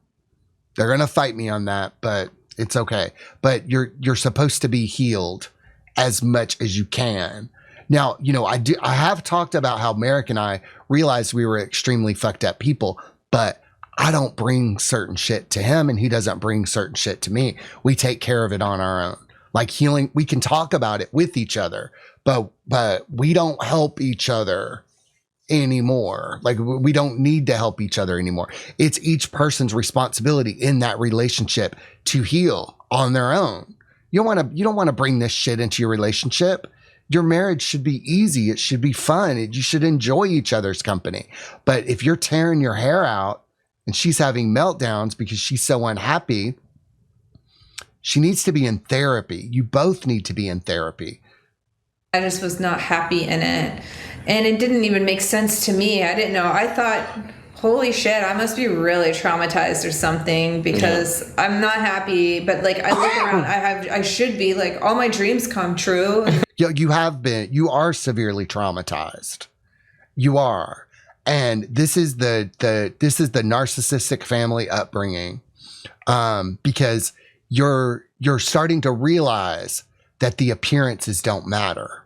They're going to fight me on that, but it's okay. But you're supposed to be healed as much as you can. Now, I have talked about how Merrick and I realized we were extremely fucked up people, but I don't bring certain shit to him and he doesn't bring certain shit to me. We take care of it on our own. Like healing, we can talk about it with each other, but we don't help each other anymore. Like we don't need to help each other anymore. It's each person's responsibility in that relationship to heal on their own. You don't want to bring this shit into your relationship. Your marriage should be easy. It should be fun. You should enjoy each other's company. But if you're tearing your hair out and she's having meltdowns because she's so unhappy, she needs to be in therapy. You both need to be in therapy.
I just was not happy in it. And it didn't even make sense to me. I didn't know. I thought, holy shit, I must be really traumatized or something because I'm not happy. But like I look around, I should be like, all my dreams come true.
You have been. You are severely traumatized. You are. And this is the narcissistic family upbringing, because you're starting to realize that the appearances don't matter,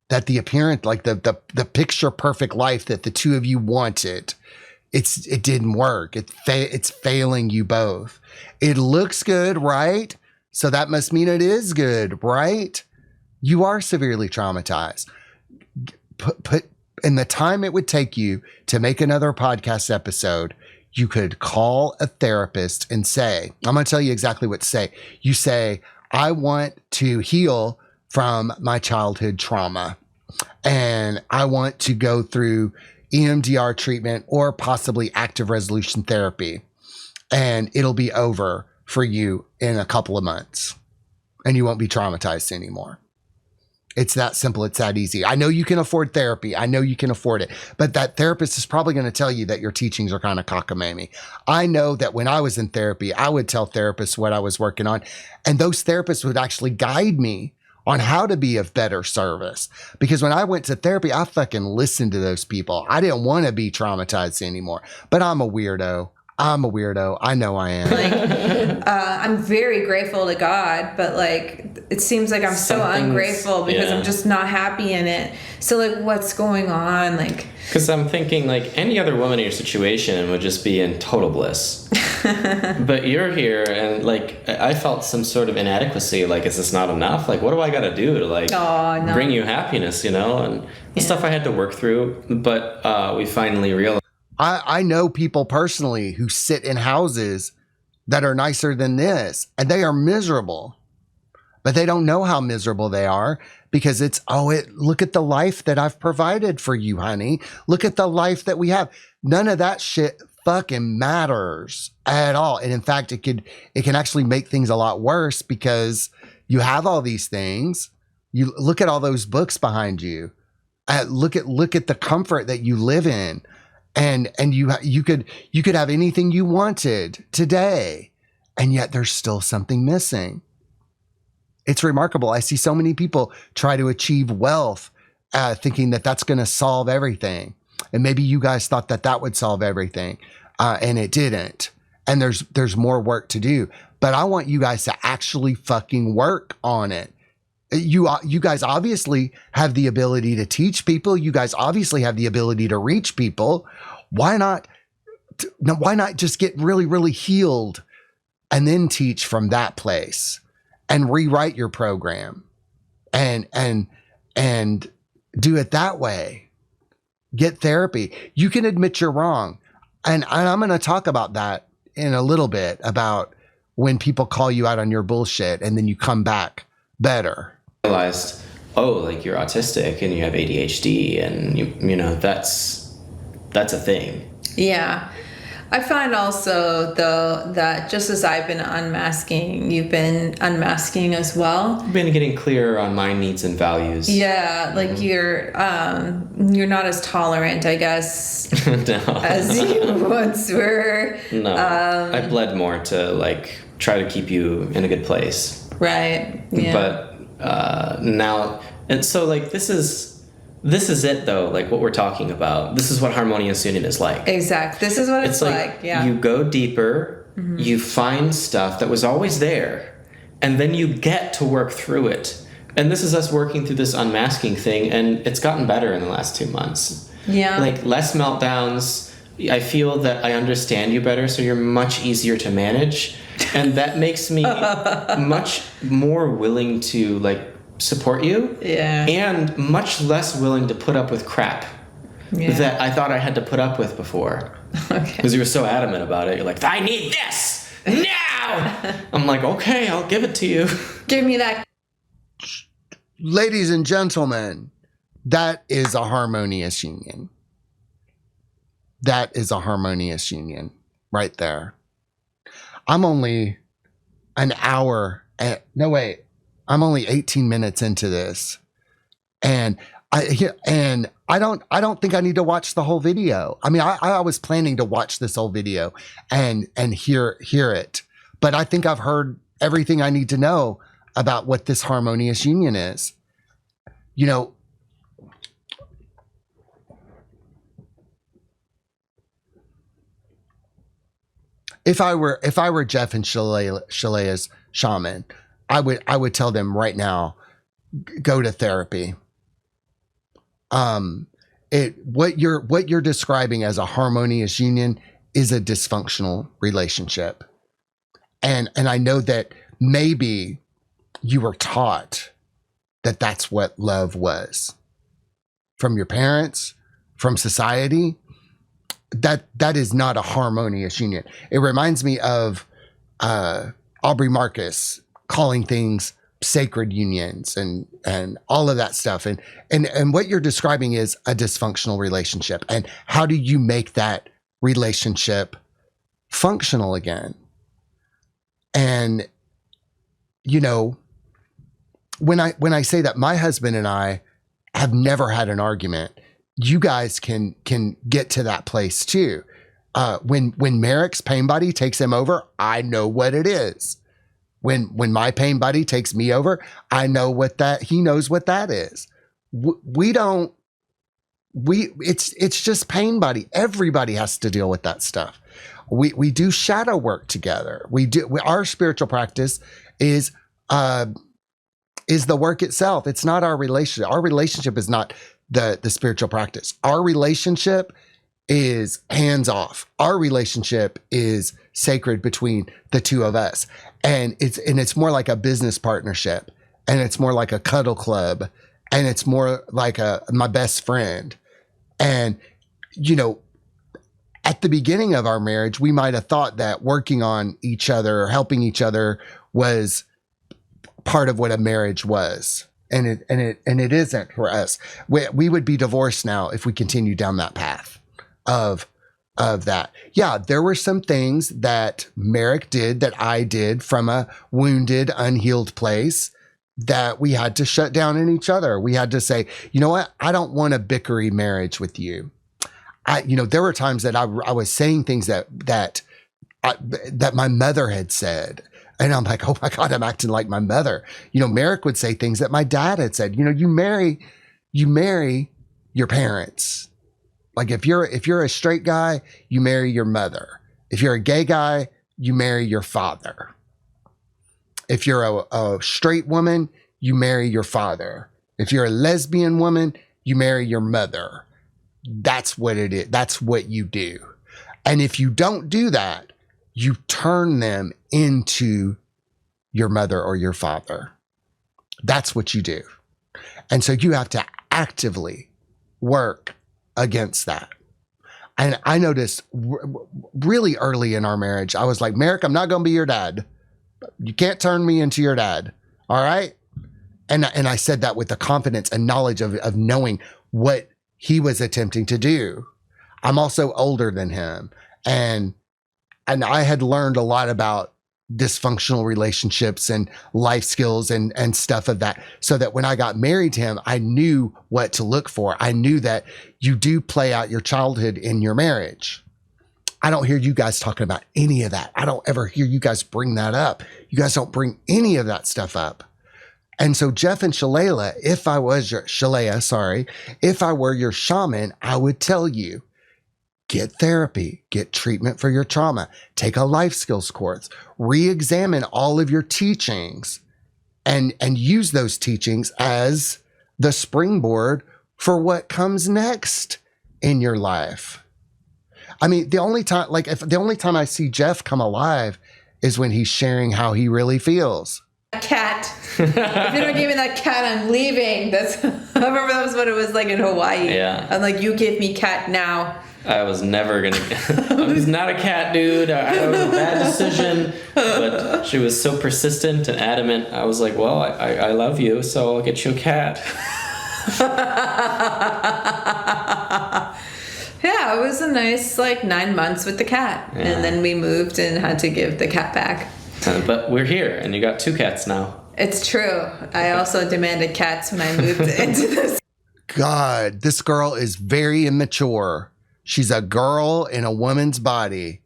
that the appearance, like the picture perfect life that the two of you wanted, it didn't work. It's failing you both. It looks good, right? So that must mean it is good, right? You are severely traumatized. Put in the time it would take you to make another podcast episode, you could call a therapist and say, I'm going to tell you exactly what to say. You say, I want to heal from my childhood trauma and I want to go through EMDR treatment or possibly active resolution therapy, and it'll be over for you in a couple of months and you won't be traumatized anymore. It's that simple. It's that easy. I know you can afford therapy. I know you can afford it, but that therapist is probably going to tell you that your teachings are kind of cockamamie. I know that when I was in therapy, I would tell therapists what I was working on, and those therapists would actually guide me on how to be of better service. Because when I went to therapy, I fucking listened to those people. I didn't want to be traumatized anymore, but I'm a weirdo. I know I am.
Like, I'm very grateful to God, but like, it seems like I'm so ungrateful because I'm just not happy in it. So like, what's going on? Like,
because I'm thinking like any other woman in your situation would just be in total bliss. But you're here and like, I felt some sort of inadequacy. Like, is this not enough? Like, what do I got to do to like bring you happiness, and the stuff I had to work through. But we finally realized.
I know people personally who sit in houses that are nicer than this and they are miserable, but they don't know how miserable they are because look at the life that I've provided for you, honey. Look at the life that we have. None of that shit fucking matters at all. And in fact, it can actually make things a lot worse because you have all these things. You look at all those books behind you. Look at the comfort that you live in. And you could have anything you wanted today, and yet there's still something missing. It's remarkable. I see so many people try to achieve wealth, thinking that that's going to solve everything. And maybe you guys thought that would solve everything, and it didn't. And there's more work to do. But I want you guys to actually fucking work on it. You guys obviously have the ability to teach people. You guys obviously have the ability to reach people. Why not just get really, really healed and then teach from that place and rewrite your program and do it that way? Get therapy. You can admit you're wrong. And I'm going to talk about that in a little bit, about when people call you out on your bullshit and then you come back better.
Realized, like you're autistic and you have ADHD and you know that's a thing.
Yeah. I find also, though, that just as I've been unmasking, you've been unmasking as well.
I've been getting clearer on my needs and values.
Yeah, like you're not as tolerant, I guess,
No.
as you once were.
No, I bled more to like try to keep you in a good place.
Right. Yeah.
But now, and so like this is it though. Like what we're talking about. This is what harmonious union is like.
Exactly. This is what it's like. Yeah.
You go deeper. You find stuff that was always there, and then you get to work through it. And this is us working through this unmasking thing, and it's gotten better in the last 2 months.
Yeah.
Like less meltdowns. I feel that I understand you better, so you're much easier to manage, and that makes me much more willing to like support you.
Yeah.
And much less willing to put up with crap
Yeah.
that I thought I had to put up with before.
Okay.
Because you were so adamant about it. You're like, I need this now. I'm like, okay, I'll give it to you.
Give me that.
Ladies and gentlemen, that is a harmonious union. That is a harmonious union right there. I'm only an hour. No, wait. I'm only 18 minutes into this. And I don't think I need to watch the whole video. I mean, I was planning to watch this whole video and hear it. But I think I've heard everything I need to know about what this harmonious union is. You know, if I were Jeff and Shaleia's shaman, I would tell them right now, go to therapy. What you're describing as a harmonious union is a dysfunctional relationship. And I know that maybe you were taught that that's what love was from your parents, from society. That is not a harmonious union. It reminds me of Aubrey Marcus calling things sacred unions and all of that stuff. And what you're describing is a dysfunctional relationship. And how do you make that relationship functional again? And, you know, when I say that my husband and I have never had an argument, you guys can get to that place too. When Merrick's pain buddy takes him over, I know what it is. When my pain buddy takes me over, I know he knows what that is. It's just pain buddy. Everybody has to deal with that stuff. We do shadow work together. Our spiritual practice is the work itself. It's not our relationship. Our relationship is not the spiritual practice. Our relationship is hands off. Our relationship is sacred between the two of us. And it's more like a business partnership, and it's more like a cuddle club, and it's more like my best friend. And, you know, at the beginning of our marriage, we might have thought that working on each other or helping each other was part of what a marriage was. And it isn't for us. We would be divorced now if we continued down that path of that. Yeah, there were some things that Merrick did that I did from a wounded, unhealed place that we had to shut down in each other. We had to say, you know what? I don't want a bickery marriage with you. There were times that I was saying things that my mother had said. And I'm like, oh my God, I'm acting like my mother. Merrick would say things that my dad had said. You marry your parents. Like if you're a straight guy, you marry your mother. If you're a gay guy, you marry your father. If you're a straight woman, you marry your father. If you're a lesbian woman, you marry your mother. That's what it is. That's what you do. And if you don't do that, you turn them into your mother or your father. That's what you do. And so you have to actively work against that. And I noticed really early in our marriage, I was like, Merrick, I'm not going to be your dad. You can't turn me into your dad. All right. And I said that with the confidence and knowledge of knowing what he was attempting to do. I'm also older than him. And And I had learned a lot about dysfunctional relationships and life skills and stuff of that, so that when I got married to him, I knew what to look for. I knew that you do play out your childhood in your marriage. I don't hear you guys talking about any of that. I don't ever hear you guys bring that up. You guys don't bring any of that stuff up. And so Jeff and Shaleia, if I was your Shaleia, sorry, if I were your shaman, I would tell you, get therapy, get treatment for your trauma, take a life skills course, re-examine all of your teachings, and use those teachings as the springboard for what comes next in your life. I mean, the only time I see Jeff come alive is when he's sharing how he really feels.
Cat. If you don't give me that cat, I'm leaving. I remember that was what it was like in Hawaii.
Yeah.
I'm like, you give me cat now.
I was never gonna. I was not a cat dude. It was a bad decision, but she was so persistent and adamant. I was like, well, I love you, so I'll get you a cat.
Yeah, it was a nice 9 months with the cat,
Yeah.
and then we moved and had to give the cat back.
But we're here, and you got 2 cats now.
It's true. I also demanded cats when I moved into this.
God, this girl is very immature. She's a girl in a woman's body.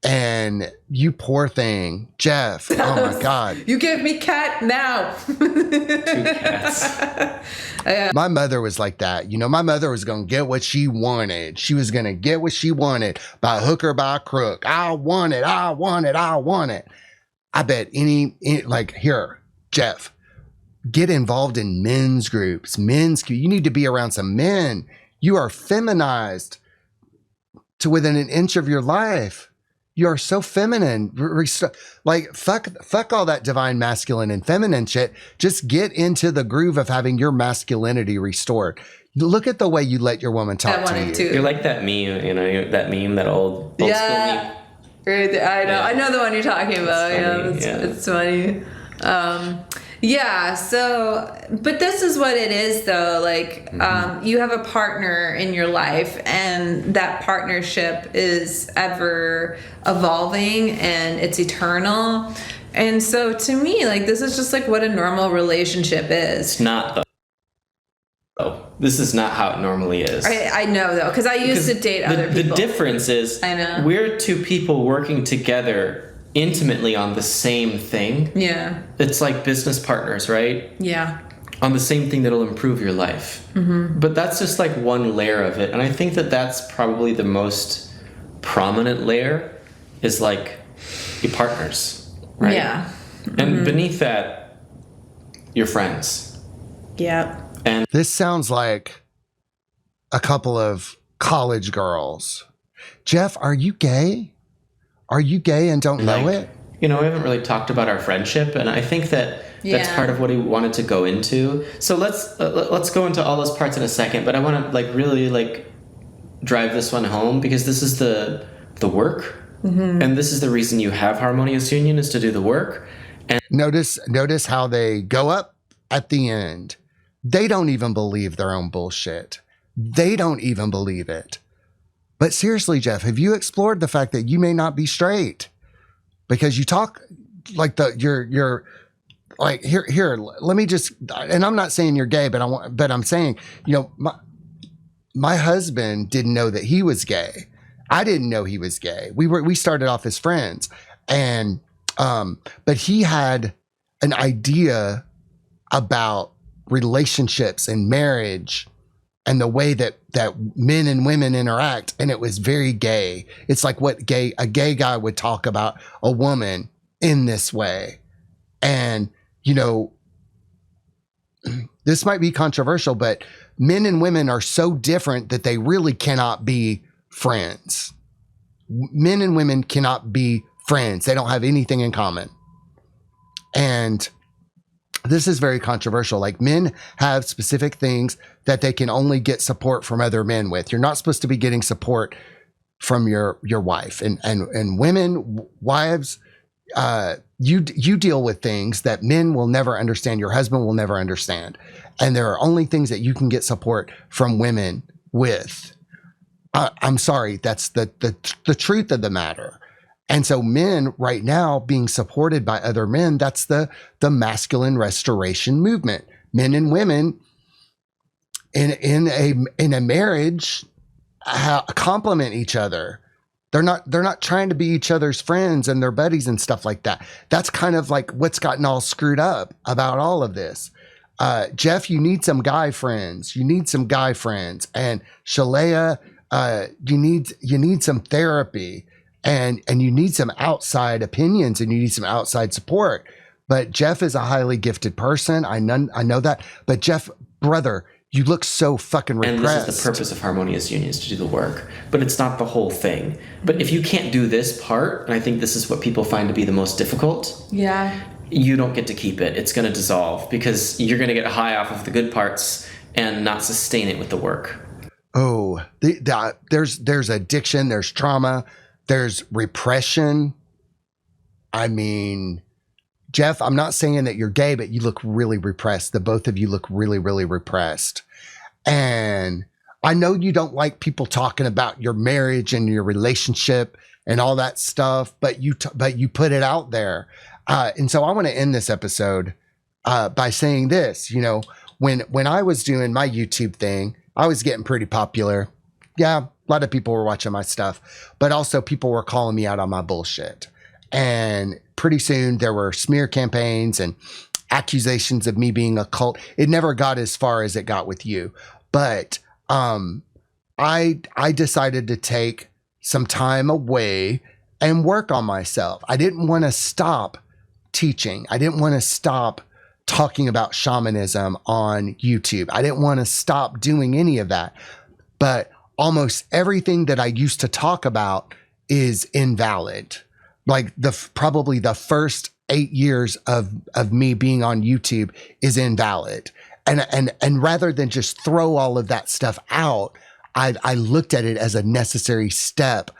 And you poor thing, Jeff. Oh my God.
You give me cat now.
2 cats.
My mother was like that. You know, my mother was going to get what she wanted. She was going to get what she wanted by hook or by crook. I want it. I want it. I want it. I bet here, Jeff, get involved in men's groups. You need to be around some men. You are feminized to within an inch of your life. You are so feminine. Fuck all that divine masculine and feminine shit. Just get into the groove of having your masculinity restored. Look at the way you let your woman talk to you.
You're like that meme, that old school meme.
I know the one you're talking about. It's funny. But this is what it is though. You have a partner in your life, and that partnership is ever evolving and it's eternal. And so to me, this is just what a normal relationship is.
It's not though. This is not how it normally is.
I know though, because I used to date other people.
The difference is,
I know,
we're 2 people working together intimately on the same thing.
Yeah.
It's like business partners, right?
Yeah.
On the same thing that'll improve your life. Mm-hmm. But that's just one layer of it. And I think that that's probably the most prominent layer is your partners, right?
Yeah. Mm-hmm.
And beneath that, your friends.
Yeah.
And
this sounds like a couple of college girls. Jeff, are you gay? Are you gay and don't know it?
We haven't really talked about our friendship, and I think that that's part of what he wanted to go into. So let's go into all those parts in a second, but I want to really drive this one home, because this is the work, mm-hmm. and this is the reason you have Harmonious Union, is to do the work. And
notice how they go up at the end. They don't even believe their own bullshit. They don't even believe it. But seriously, Jeff, have you explored the fact that you may not be straight? Because you talk you're here, let me just, and I'm not saying you're gay, but I'm saying, my husband didn't know that he was gay. I didn't know he was gay. We started off as friends, and, but he had an idea about relationships and marriage and the way that men and women interact, and it was very gay. It's like what a gay guy would talk about a woman in this way. And, this might be controversial, but men and women are so different that they really cannot be friends. Men and women cannot be friends. They don't have anything in common. And this is very controversial. Men have specific things that they can only get support from other men with. You're not supposed to be getting support from your wife, and women, wives, you deal with things that men will never understand. Your husband will never understand. And there are only things that you can get support from women with. I'm sorry. That's the truth of the matter. And so men right now being supported by other men, that's the masculine restoration movement. Men and women in a marriage complement each other. They're not trying to be each other's friends and their buddies and stuff like that. That's kind of like what's gotten all screwed up about all of this. Jeff, you need some guy friends. And Shaleia, you need some therapy, and you need some outside opinions, and you need some outside support. But Jeff is a highly gifted person. I know that. But Jeff, brother, you look so fucking repressed.
And this is the purpose of Harmonious Union, is to do the work. But it's not the whole thing. But if you can't do this part, and I think this is what people find to be the most difficult, you don't get to keep it. It's going to dissolve, because you're going to get high off of the good parts and not sustain it with the work.
Oh, there's addiction, there's trauma, there's repression. I mean, Jeff, I'm not saying that you're gay, but you look really repressed. The both of you look really, really repressed. And I know you don't like people talking about your marriage and your relationship and all that stuff, but you put it out there. And so I want to end this episode by saying this. You know, when I was doing my YouTube thing, I was getting pretty popular. Yeah, a lot of people were watching my stuff, but also people were calling me out on my bullshit. And pretty soon there were smear campaigns and accusations of me being a cult. It never got as far as it got with you. But I decided to take some time away and work on myself. I didn't want to stop teaching. I didn't want to stop talking about shamanism on YouTube. I didn't want to stop doing any of that. But almost everything that I used to talk about is invalid. Like probably the first 8 years of me being on YouTube is invalid. And rather than just throw all of that stuff out, I looked at it as a necessary step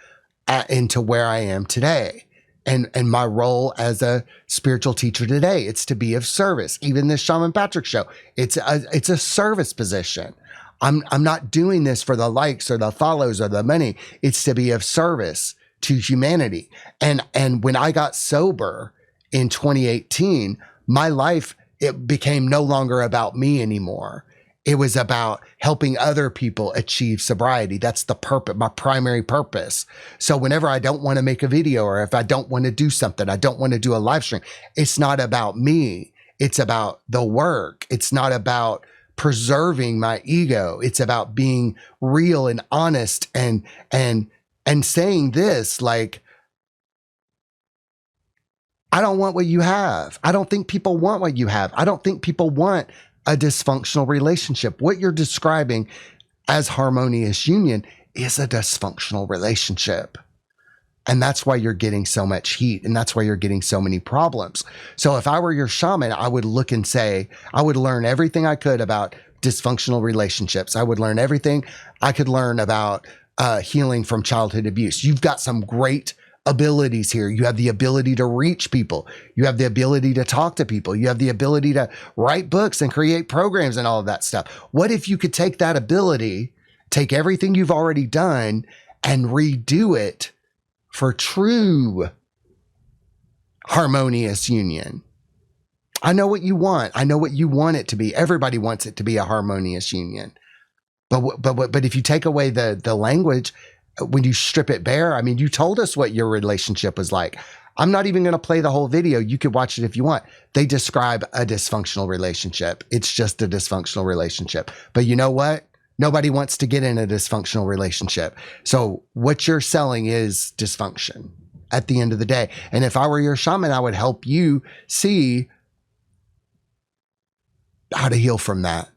into where I am today. And my role as a spiritual teacher today, it's to be of service. Even this Shaman Patrick show, it's a service position. I'm not doing this for the likes or the follows or the money. It's to be of service to humanity. And when I got sober in 2018, my life, it became no longer about me anymore. It was about helping other people achieve sobriety. That's the purpose, my primary purpose. So whenever I don't want to make a video, or if I don't want to do something, I don't want to do a live stream, it's not about me. It's about the work. It's not about preserving my ego. It's about being real and honest and saying this, like, I don't want what you have. I don't think people want what you have. I don't think people want a dysfunctional relationship. What you're describing as harmonious union is a dysfunctional relationship. And that's why you're getting so much heat. And that's why you're getting so many problems. So if I were your shaman, I would look and say, I would learn everything I could about dysfunctional relationships. I would learn everything I could learn about healing from childhood abuse. You've got some great abilities here. You have the ability to reach people. You have the ability to talk to people. You have the ability to write books and create programs and all of that stuff. What if you could take that ability, take everything you've already done, and redo it for true harmonious union? I know what you want. I know what you want it to be. Everybody wants it to be a harmonious union. But if you take away the language, when you strip it bare, I mean, you told us what your relationship was like. I'm not even going to play the whole video. You could watch it if you want. They describe a dysfunctional relationship. It's just a dysfunctional relationship. But you know what? Nobody wants to get in a dysfunctional relationship. So what you're selling is dysfunction at the end of the day. And if I were your shaman, I would help you see how to heal from that.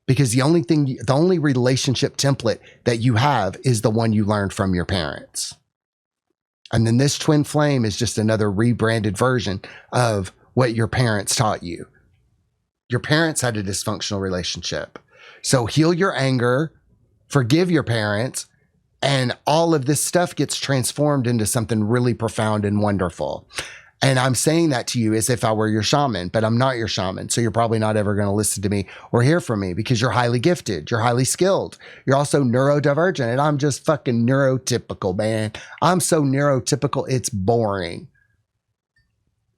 Because the only relationship template that you have is the one you learned from your parents. And then this twin flame is just another rebranded version of what your parents taught you. Your parents had a dysfunctional relationship. So heal your anger, forgive your parents, and all of this stuff gets transformed into something really profound and wonderful. And I'm saying that to you as if I were your shaman, but I'm not your shaman. So you're probably not ever going to listen to me or hear from me because you're highly gifted. You're highly skilled. You're also neurodivergent. And I'm just fucking neurotypical, man. I'm so neurotypical, it's boring.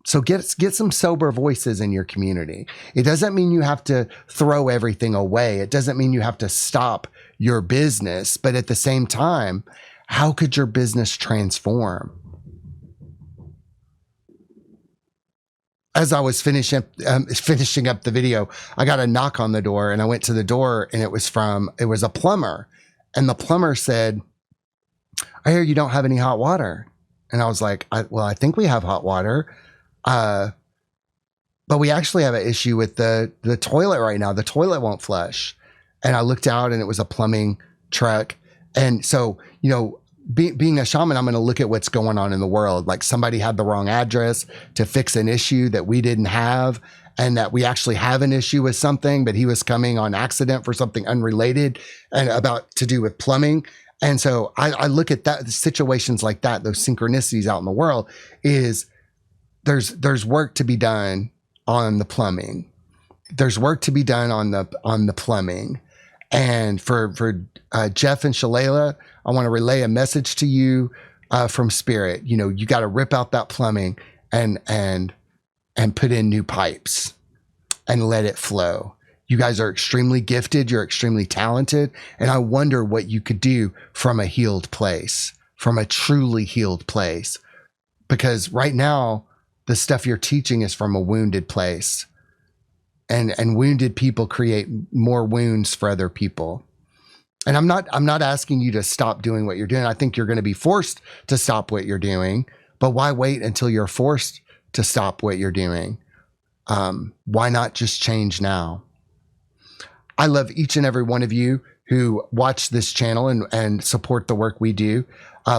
So get some sober voices in your community. It doesn't mean you have to throw everything away. It doesn't mean you have to stop your business. But at the same time, how could your business transform? As I was finishing up the video, I got a knock on the door, and I went to the door, and it was a plumber. And the plumber said, "I hear you don't have any hot water." And I was like, I think we have hot water. But we actually have an issue with the toilet right now. The toilet won't flush. And I looked out, and it was a plumbing truck. And so, being a shaman, I'm going to look at what's going on in the world. Like somebody had the wrong address to fix an issue that we didn't have, and that we actually have an issue with something, but he was coming on accident for something unrelated and about to do with plumbing. And so I look at that, situations like that, those synchronicities out in the world, is there's work to be done on the plumbing. There's work to be done on the plumbing. And for Jeff and Shaleia, I want to relay a message to you from spirit. You got to rip out that plumbing and put in new pipes and let it flow. You guys are extremely gifted. You're extremely talented. And I wonder what you could do from a healed place, from a truly healed place. Because right now, the stuff you're teaching is from a wounded place. And wounded people create more wounds for other people. And I'm not asking you to stop doing what you're doing. I think you're going to be forced to stop what you're doing, but why wait until you're forced to stop what you're doing? Why not just change now? I love each and every one of you who watch this channel and support the work we do.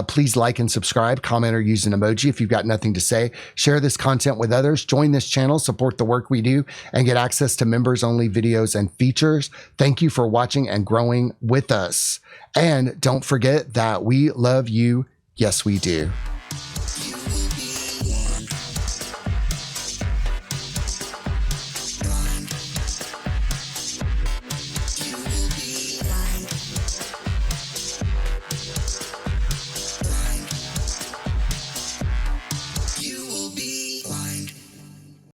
Please like and subscribe, comment, or use an emoji if you've got nothing to say. Share this content with others. Join this channel, support the work we do, and get access to members-only videos and features. Thank you for watching and growing with us. And don't forget that we love you. Yes, we do.